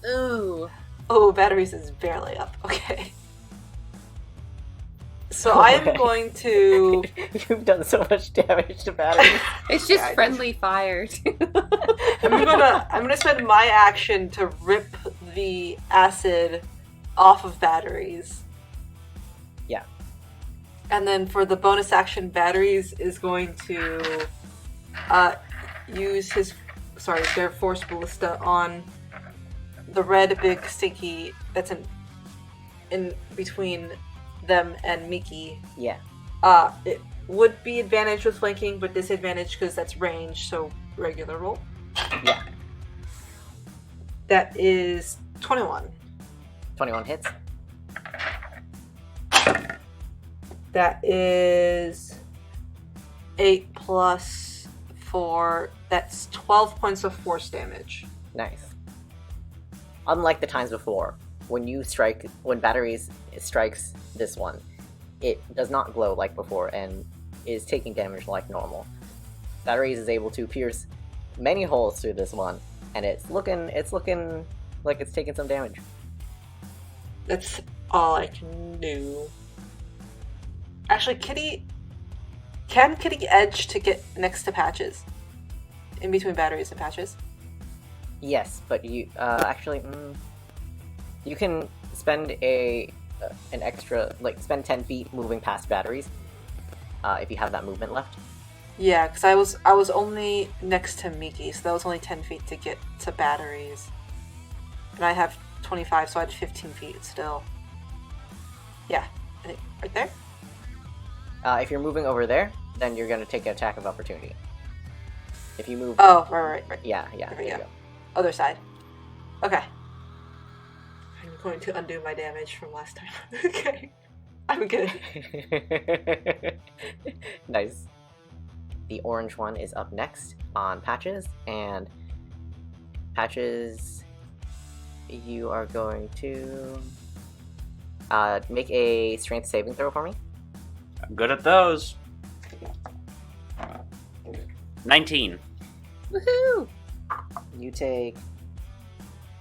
Ooh. Oh, Batteries is barely up. Okay. So I am going to... You've done so much damage to Batteries. It's just Yeah, friendly fire. I'm gonna spend my action to rip the acid off of Batteries. Yeah. And then for the bonus action, Batteries is going to use their Force Ballista on the red big stinky that's in between them and Miki. Yeah. It would be advantage with flanking, but disadvantage because that's range, so regular roll. Yeah. That is 21. 21 hits. That is 8 plus 4. That's 12 points of force damage. Nice. Unlike the times before, when Batteries strikes this one, it does not glow like before and is taking damage like normal. Batteries is able to pierce many holes through this one, and it's looking like it's taking some damage. That's all I can do. Actually, can Kitty edge to get next to Patches? In between Batteries and Patches? Yes, but you you can spend an extra, spend 10 feet moving past Batteries, if you have that movement left. Yeah, because I was only next to Miki, so that was only 10 feet to get to Batteries. And I have 25, so I had 15 feet still. Yeah, I think right there? If you're moving over there, then you're going to take an attack of opportunity. If you move... Oh, right. Yeah, There there we you go. go. Other side. Okay. I'm going to undo my damage from last time. Okay. I'm good. Nice. The orange one is up next on Patches, and Patches, you are going to make a strength saving throw for me. I'm good at those. 19. Woohoo! You take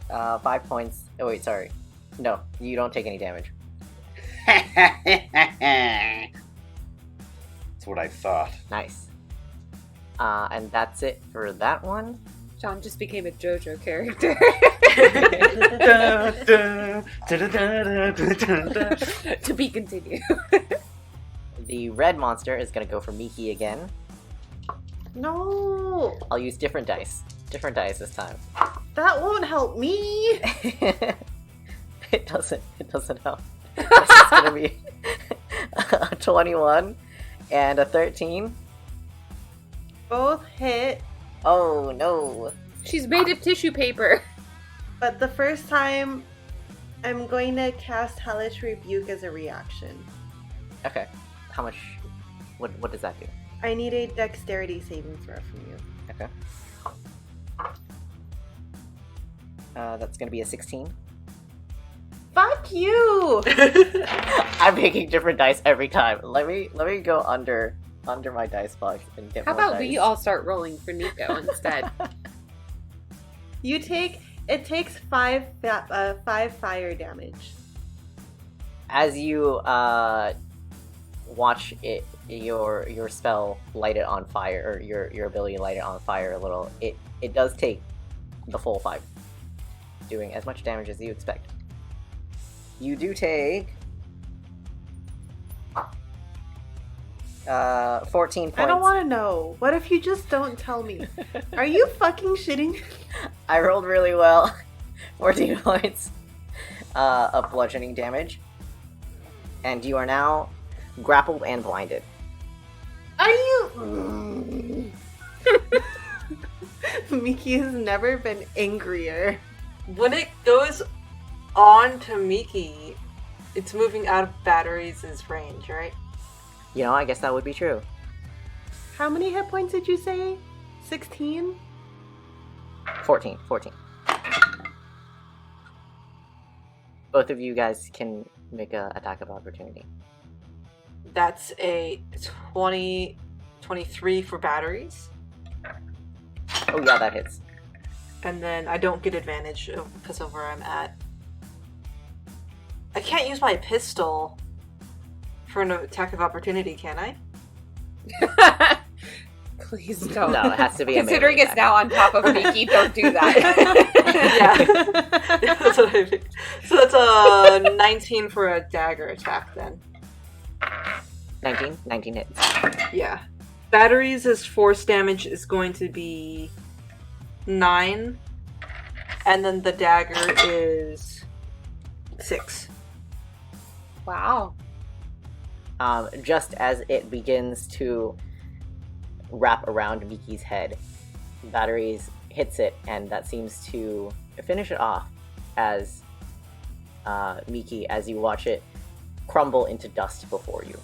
5 points. Oh wait, sorry. No, you don't take any damage. That's what I thought. Nice. And that's it for that one. John just became a JoJo character. To be continued. The red monster is going to go for Miki again. No! I'll use different dice. Different dice this time. That won't help me! It doesn't help. It's going to be a 21 and a 13. Both hit, Oh no. She's made of tissue paper. but the first time I'm going to cast Hellish Rebuke as a reaction. Okay. How much? What does that do? I need a dexterity saving throw from you. Okay. That's gonna be a 16. Fuck you! I'm making different dice every time. Let me go under my dice box and get How more about dice. we all start rolling for Nico instead? It takes 5 fire damage. As you watch your spell light it on fire, or your ability to light it on fire a little, it does take the full 5, doing as much damage as you expect. You do take 14 points. I don't want to know. What if you just don't tell me? Are you fucking shitting? I rolled really well. 14 points of bludgeoning damage. And you are now grappled and blinded. Are you... Miki has never been angrier. When it goes on to Miki, it's moving out of Batteries' range, right? You know, I guess that would be true. How many hit points did you say? 16? 14. Both of you guys can make a attack of opportunity. That's a 23 for Batteries. Oh yeah, that hits. And then I don't get advantage because of where I'm at. I can't use my pistol for an attack of opportunity, can I? Please don't. No, it has to be a Considering melee it's attack. now on top of Miki, don't do that. Yeah. That's what I mean. So that's a 19 for a dagger attack then. 19 hits. Yeah. Batteries' force damage is going to be 9. And then the dagger is 6. Wow. Just as it begins to wrap around Miki's head, Batteries hits it, and that seems to finish it off as Miki, as you watch it crumble into dust before you.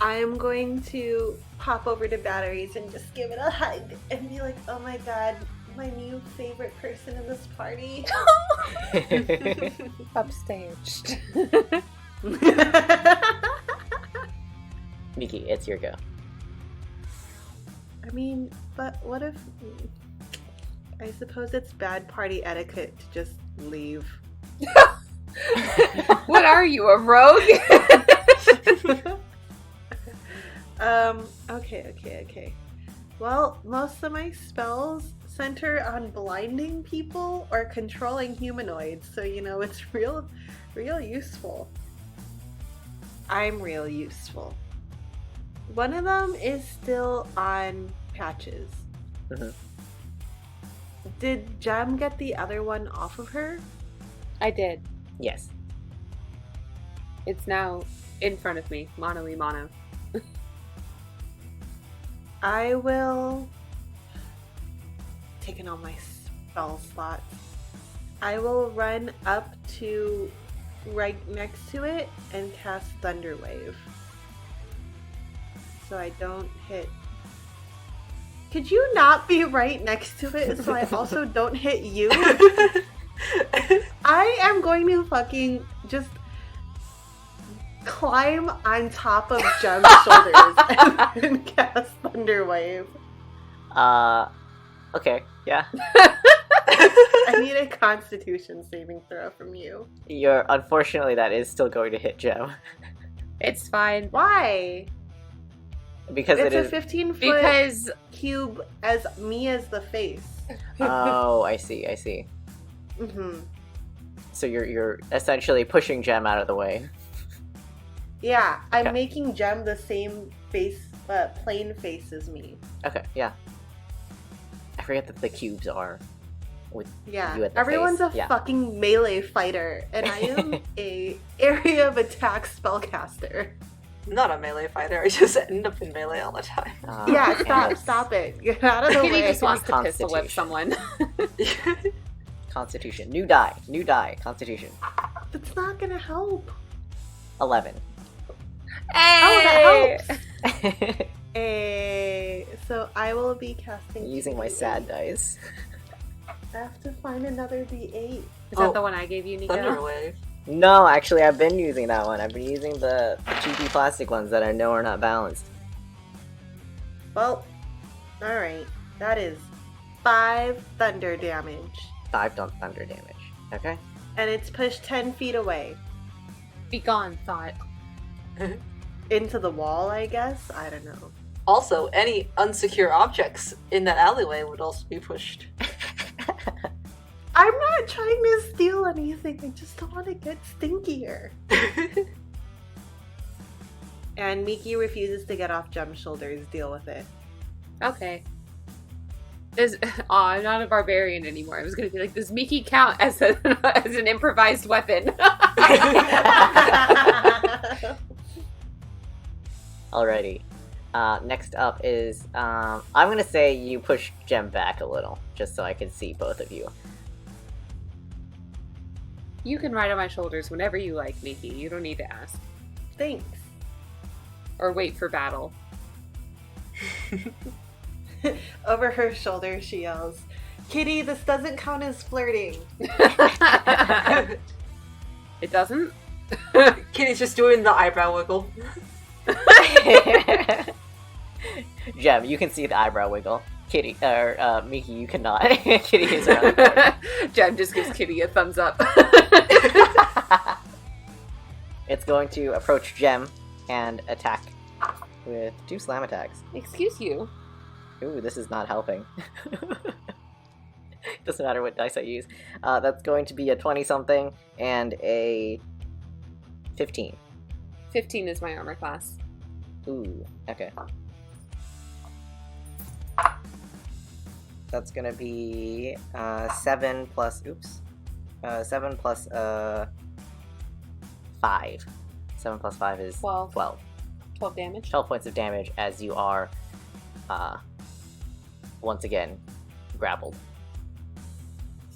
I'm going to pop over to Batteries and just give it a hug and be like, oh my god, my new favorite person in this party. Upstaged. Miki, it's your go. I mean, but what if... I suppose it's bad party etiquette to just leave. What are you, a rogue? Okay. Well, most of my spells center on blinding people or controlling humanoids, so you know, it's real useful. I'm real useful. One of them is still on Patches. Mhm. Did Jem get the other one off of her? I did. Yes. It's now in front of me. Mono. I will... Taking all my spell slots. I will run up to right next to it and cast Thunder Wave. So I don't hit... Could you not be right next to it so I also don't hit you? I am going to fucking just climb on top of Jem's shoulders and cast Thunder Wave. Okay, yeah. I need a Constitution saving throw from you. Unfortunately, that is still going to hit Jem. It's fine. Why? Because It's it a is... 15-foot Because cube as me as the face. Oh, I see. Mm-hmm. So you're essentially pushing Jem out of the way. Yeah, I'm Okay. making Jem the same face, plain face as me. Okay, yeah. I forget that the cubes are with Yeah, you at the everyone's face. a Yeah. fucking melee fighter, and I am a area of attack spellcaster. I'm not a melee fighter, I just end up in melee all the time. Yeah, and stop it. Get out of the Kitty way. just wants to pistol whip Constitution. someone. Constitution. New die. Constitution. It's not gonna help. 11. Hey! Oh, that helps. So I will be casting. Using my 2d8. sad dice. I have to find another D8. Is that the one I gave you, Nico? Thunder Wave. No, actually, I've been using that one. I've been using the cheapy plastic ones that I know are not balanced. Well, alright. That is 5 thunder damage. 5 thunder damage. Okay. And it's pushed 10 feet away. Be gone, thought. Into the wall, I guess? I don't know. Also, any unsecure objects in that alleyway would also be pushed. I'm not trying to steal anything. I just don't want to get stinkier. And Miki refuses to get off Jem's shoulders. Deal with it. Okay. I'm not a barbarian anymore. I was gonna be like, does Miki count as an improvised weapon? Alrighty. Next up is, I'm gonna say you push Jem back a little, just so I can see both of you. You can ride on my shoulders whenever you like, Miki. You don't need to ask. Thanks. Or wait for battle. Over her shoulder, she yells, "Kitty, this doesn't count as flirting." It doesn't? Kitty's just doing the eyebrow wiggle. Jem, you can see the eyebrow wiggle. Kitty, or Miki, you cannot. Kitty is around the corner. Jem just gives Kitty a thumbs up. It's going to approach Jem and attack with 2 slam attacks. Excuse you. Ooh, this is not helping. Doesn't matter what dice I use. That's going to be a 20-something and a 15. 15 is my armor class. Ooh, okay. That's gonna be 7 plus, 7 plus 5. 7 plus 5 is 12. 12. 12 damage. 12 points of damage as you are, once again, grappled.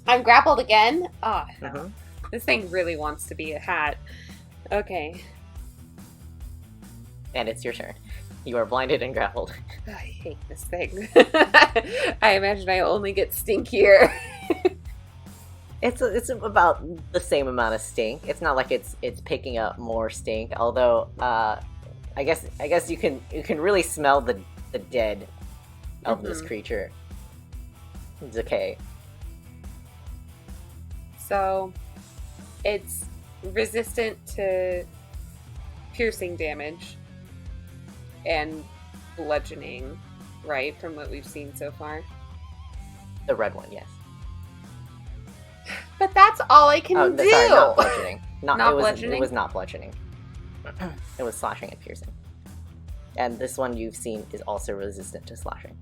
I'm grappled again? Ah, no. Mhm. This thing really wants to be a hat. Okay. And it's your turn. You are blinded and grappled. I hate this thing. I imagine I only get stinkier. It's about the same amount of stink. It's not like it's picking up more stink. Although, I guess you can really smell the dead of this creature decay. So, it's resistant to piercing damage and bludgeoning, right? From what we've seen so far. The red one, yes. But that's all I can do. Sorry, not bludgeoning. Not bludgeoning? It was not bludgeoning. It was slashing and piercing. And this one you've seen is also resistant to slashing.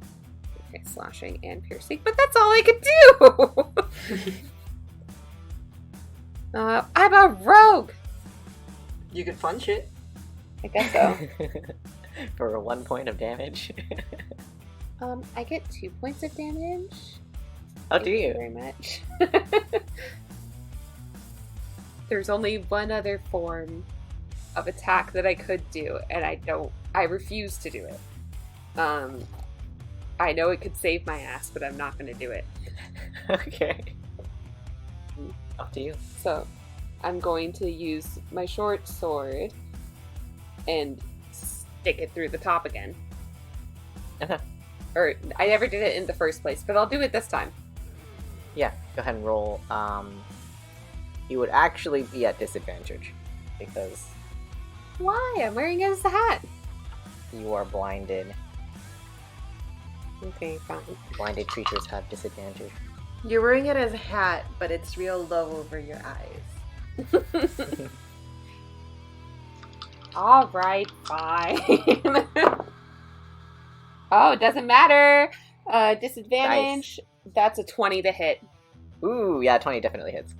Okay, slashing and piercing, but that's all I could do. I'm a rogue. You could punch it. I guess so. For 1 point of damage. I get 2 points of damage. Oh, Thank do you? very much. There's only one other form of attack that I could do, and I refuse to do it. I know it could save my ass, but I'm not going to do it. Okay. Up to you. So, I'm going to use my short sword and stick it through the top again. Okay. Or, I never did it in the first place, but I'll do it this time. Yeah, go ahead and roll. You would actually be at disadvantage because Why? I'm wearing it as a hat. you are blinded. Okay, fine. Blinded creatures have disadvantage. You're wearing it as a hat, but it's real low over your eyes. Alright, fine. Oh, it doesn't matter. Disadvantage. Nice. That's a 20 to hit. Ooh, yeah, 20 definitely hits.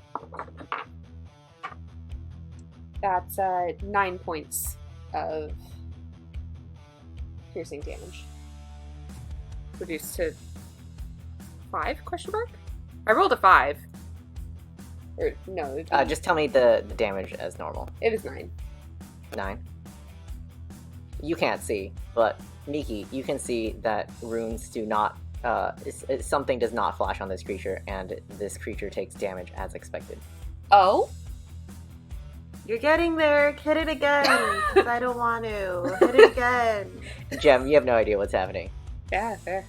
That's 9 points of piercing damage. Reduced to 5? Question mark? I rolled a 5. Or no, Just tell me the damage as normal. it was 9. 9. You can't see, but Miki, you can see that runes do not. Something does not flash on this creature, and this creature takes damage as expected. Oh? You're getting there. Hit it again, because I don't want to. Hit it again. Jem, you have no idea what's happening. Yeah, fair.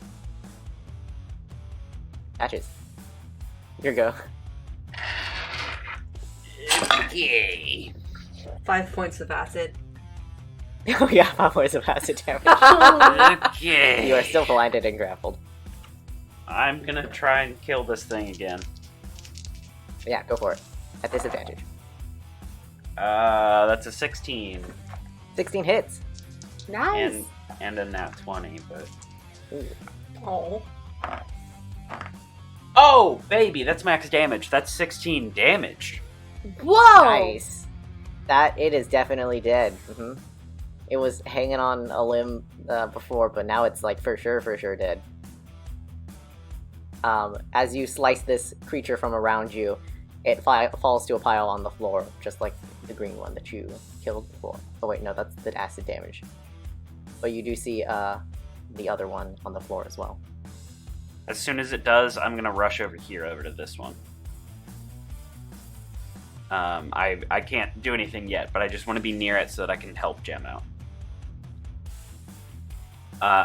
Patches. Your go. Okay. 5 points of acid. Oh yeah, 5 points of acid damage. Okay. You are still blinded and grappled. I'm gonna try and kill this thing again. Yeah, go for it. At disadvantage. That's a 16. 16 hits. Nice. And a nat 20, but... Ooh. Oh. Oh, baby, that's max damage. That's 16 damage. Whoa! Nice. It is definitely dead. It was hanging on a limb before, but now it's like for sure dead. As you slice this creature from around you, it falls to a pile on the floor, just like the green one that you killed before. Oh wait, no, that's the acid damage. But you do see the other one on the floor as well. As soon as it does, I'm gonna rush over to this one. I can't do anything yet, but I just want to be near it so that I can help Jem out.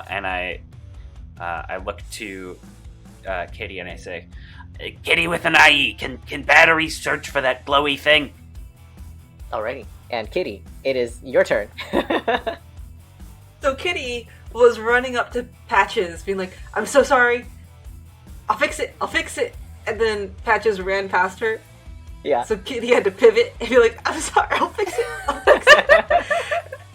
And I look to Kitty and I say, Kitty with an IE, can batteries search for that glowy thing? Alrighty. And Kitty, it is your turn. So Kitty was running up to Patches, being like, I'm so sorry. I'll fix it. And then Patches ran past her. Yeah. So Kitty had to pivot and be like, I'm sorry, I'll fix it.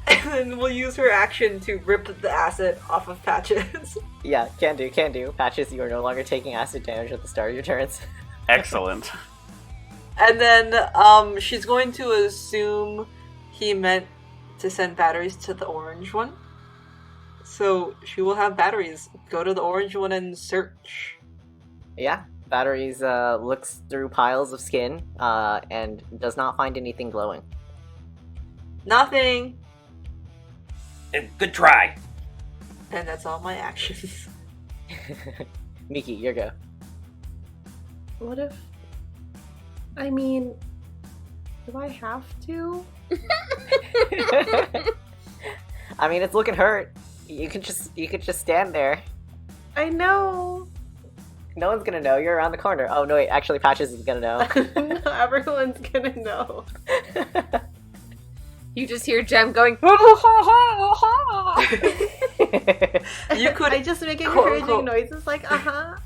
And then we'll use her action to rip the acid off of Patches. Yeah, can do. Patches, you are no longer taking acid damage at the start of your turns. excellent. And then she's going to assume he meant to send batteries to the orange one. So she will have batteries go to the orange one and search. Yeah, Batteries looks through piles of skin and does not find anything glowing. Nothing. Good try. And that's all my actions. Miki, your go. What if... I mean... Do I have to? I mean, it's looking hurt. You could just stand there. I know. No one's gonna know. You're around the corner. Oh no, wait. Actually, Patches is gonna know. No, everyone's gonna know. You just hear Jem going, You could. I just make quote, encouraging unquote, noises like, uh-huh.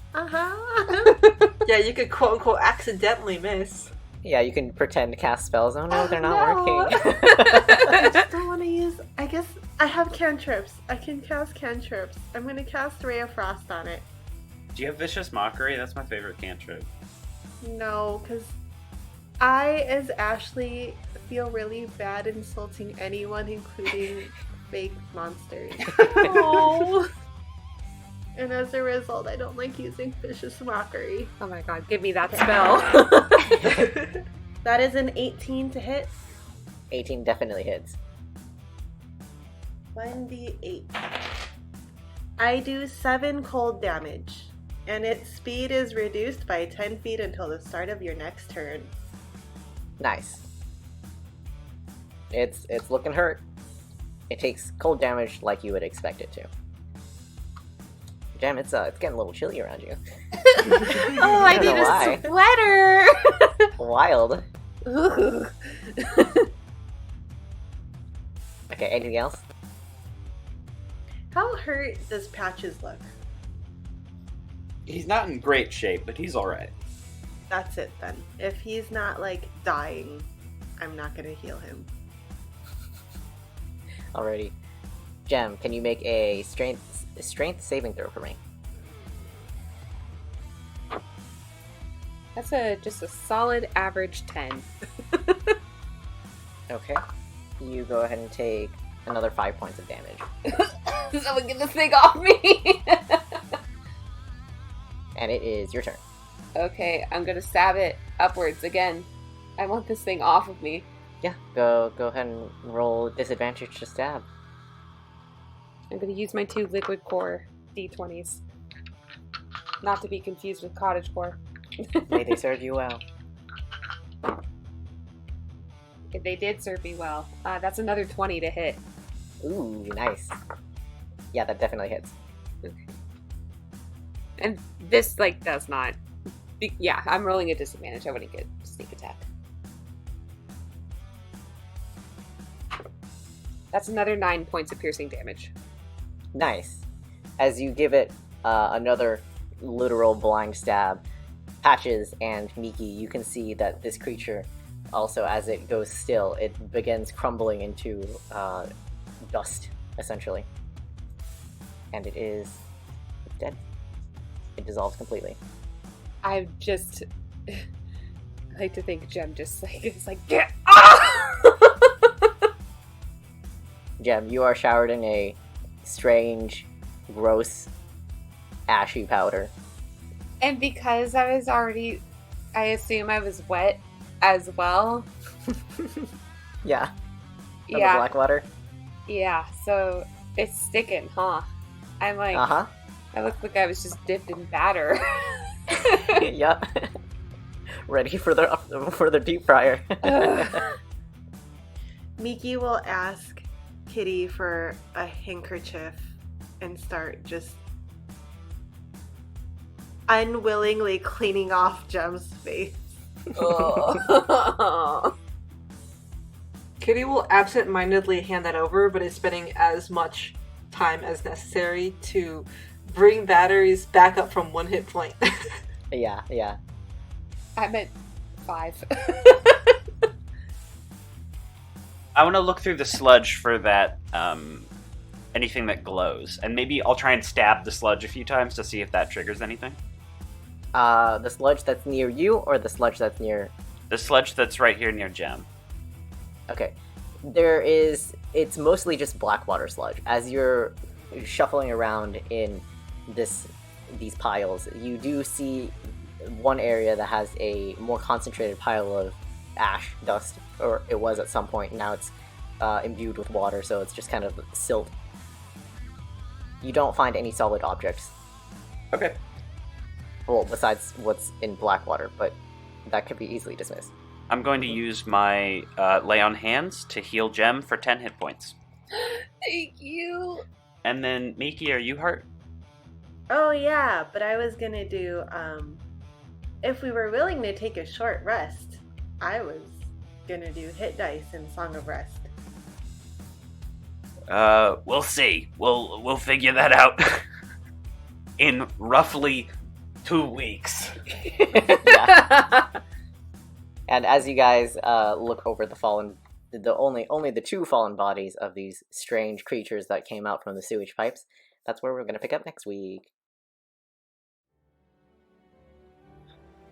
Yeah, you could quote unquote accidentally miss. Yeah, you can pretend to cast spells. Oh no, they're not working. I just don't want to use... I guess I have cantrips. I can cast cantrips. I'm gonna cast Ray of Frost on it. Do you have Vicious Mockery? That's my favorite cantrip. No, because I, as Ashley, feel really bad insulting anyone, including fake monsters. oh. And as a result, I don't like using Vicious Mockery. Oh my god, give me that spell. That is an 18 to hit. 18 definitely hits. 1d8. I do 7 cold damage, and its speed is reduced by 10 feet until the start of your next turn. Nice. It's looking hurt. It takes cold damage like you would expect it to. Jam, it's getting a little chilly around you. Oh, I don't need know a sweater. Wild. Ooh. Okay, anything else? How hurt does Patches look? He's not in great shape, but he's alright. That's it then. If he's not, like, dying, I'm not gonna heal him. Alrighty. Gem, can you make a strength saving throw for me? That's just a solid average 10. Okay. You go ahead and take another 5 points of damage. Someone get this thing off me! And it is your turn. Okay, I'm gonna stab it upwards again. I want this thing off of me. Yeah, go ahead and roll disadvantage to stab. I'm gonna use my 2 liquid core d20s. Not to be confused with cottage core. May they serve you well. If they did serve me well. That's another 20 to hit. Ooh, nice. Yeah, that definitely hits. And this, does not... Yeah, I'm rolling a disadvantage. I wouldn't get sneak attack. That's another 9 points of piercing damage. Nice. As you give it another literal blind stab, Patches and Miki, you can see that this creature, also as it goes still, it begins crumbling into dust, essentially. And it is dead. It dissolves completely. I just... I like to think Jem just, is like, get off! Gem, you are showered in a strange, gross, ashy powder. And because I was already, I assume I was wet as well. Yeah. From the Yeah. black water. Yeah, so it's sticking, huh? I'm like, Uh-huh. I look like I was just dipped in batter. Yeah. Ready for the deep fryer. Ugh. Miki will ask Kitty for a handkerchief and start just unwillingly cleaning off Gem's face. Kitty will absent-mindedly hand that over, but is spending as much time as necessary to bring batteries back up from 1 hit point. Yeah. I'm at 5. I want to look through the sludge for that, anything that glows. And maybe I'll try and stab the sludge a few times to see if that triggers anything. The sludge that's near you, or the sludge that's near... The sludge that's right here near Gem. Okay. It's mostly just black water sludge. As you're shuffling around in these piles, you do see one area that has a more concentrated pile of ash dust, or it was at some point. Now it's imbued with water, so it's just kind of silt. You don't find any solid objects. Okay. Well, besides what's in black water, but that could be easily dismissed. I'm going to use my Lay on Hands to heal Gem for 10 hit points. Thank you. And then, Miki, are you hurt? Oh yeah, but I was gonna do, if we were willing to take a short rest, I was gonna do hit dice and Song of Rest. We'll see. We'll figure that out in roughly 2 weeks. Yeah. And as you guys look over only the 2 fallen bodies of these strange creatures that came out from the sewage pipes, that's where we're going to pick up next week.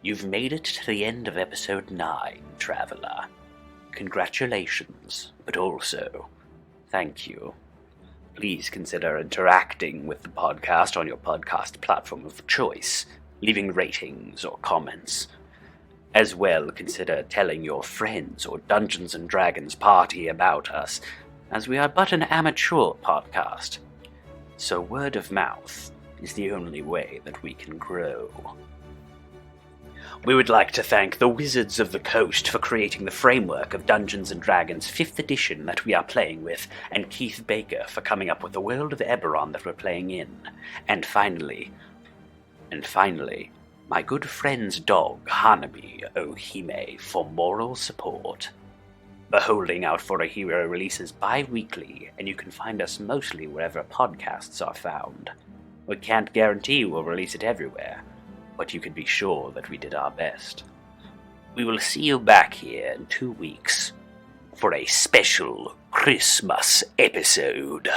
You've made it to the end of episode 9, Traveler. Congratulations, but also, thank you. Please consider interacting with the podcast on your podcast platform of choice, leaving ratings or comments. As well, consider telling your friends or Dungeons & Dragons party about us, as we are but an amateur podcast. So word of mouth is the only way that we can grow. We would like to thank the Wizards of the Coast for creating the framework of Dungeons & Dragons 5th edition that we are playing with, and Keith Baker for coming up with the world of Eberron that we're playing in. And finally, my good friend's dog, Hanabi Ohime, for moral support. The Holding Out for a Hero releases bi-weekly, and you can find us mostly wherever podcasts are found. We can't guarantee we'll release it everywhere, but you can be sure that we did our best. We will see you back here in 2 weeks for a special Christmas episode.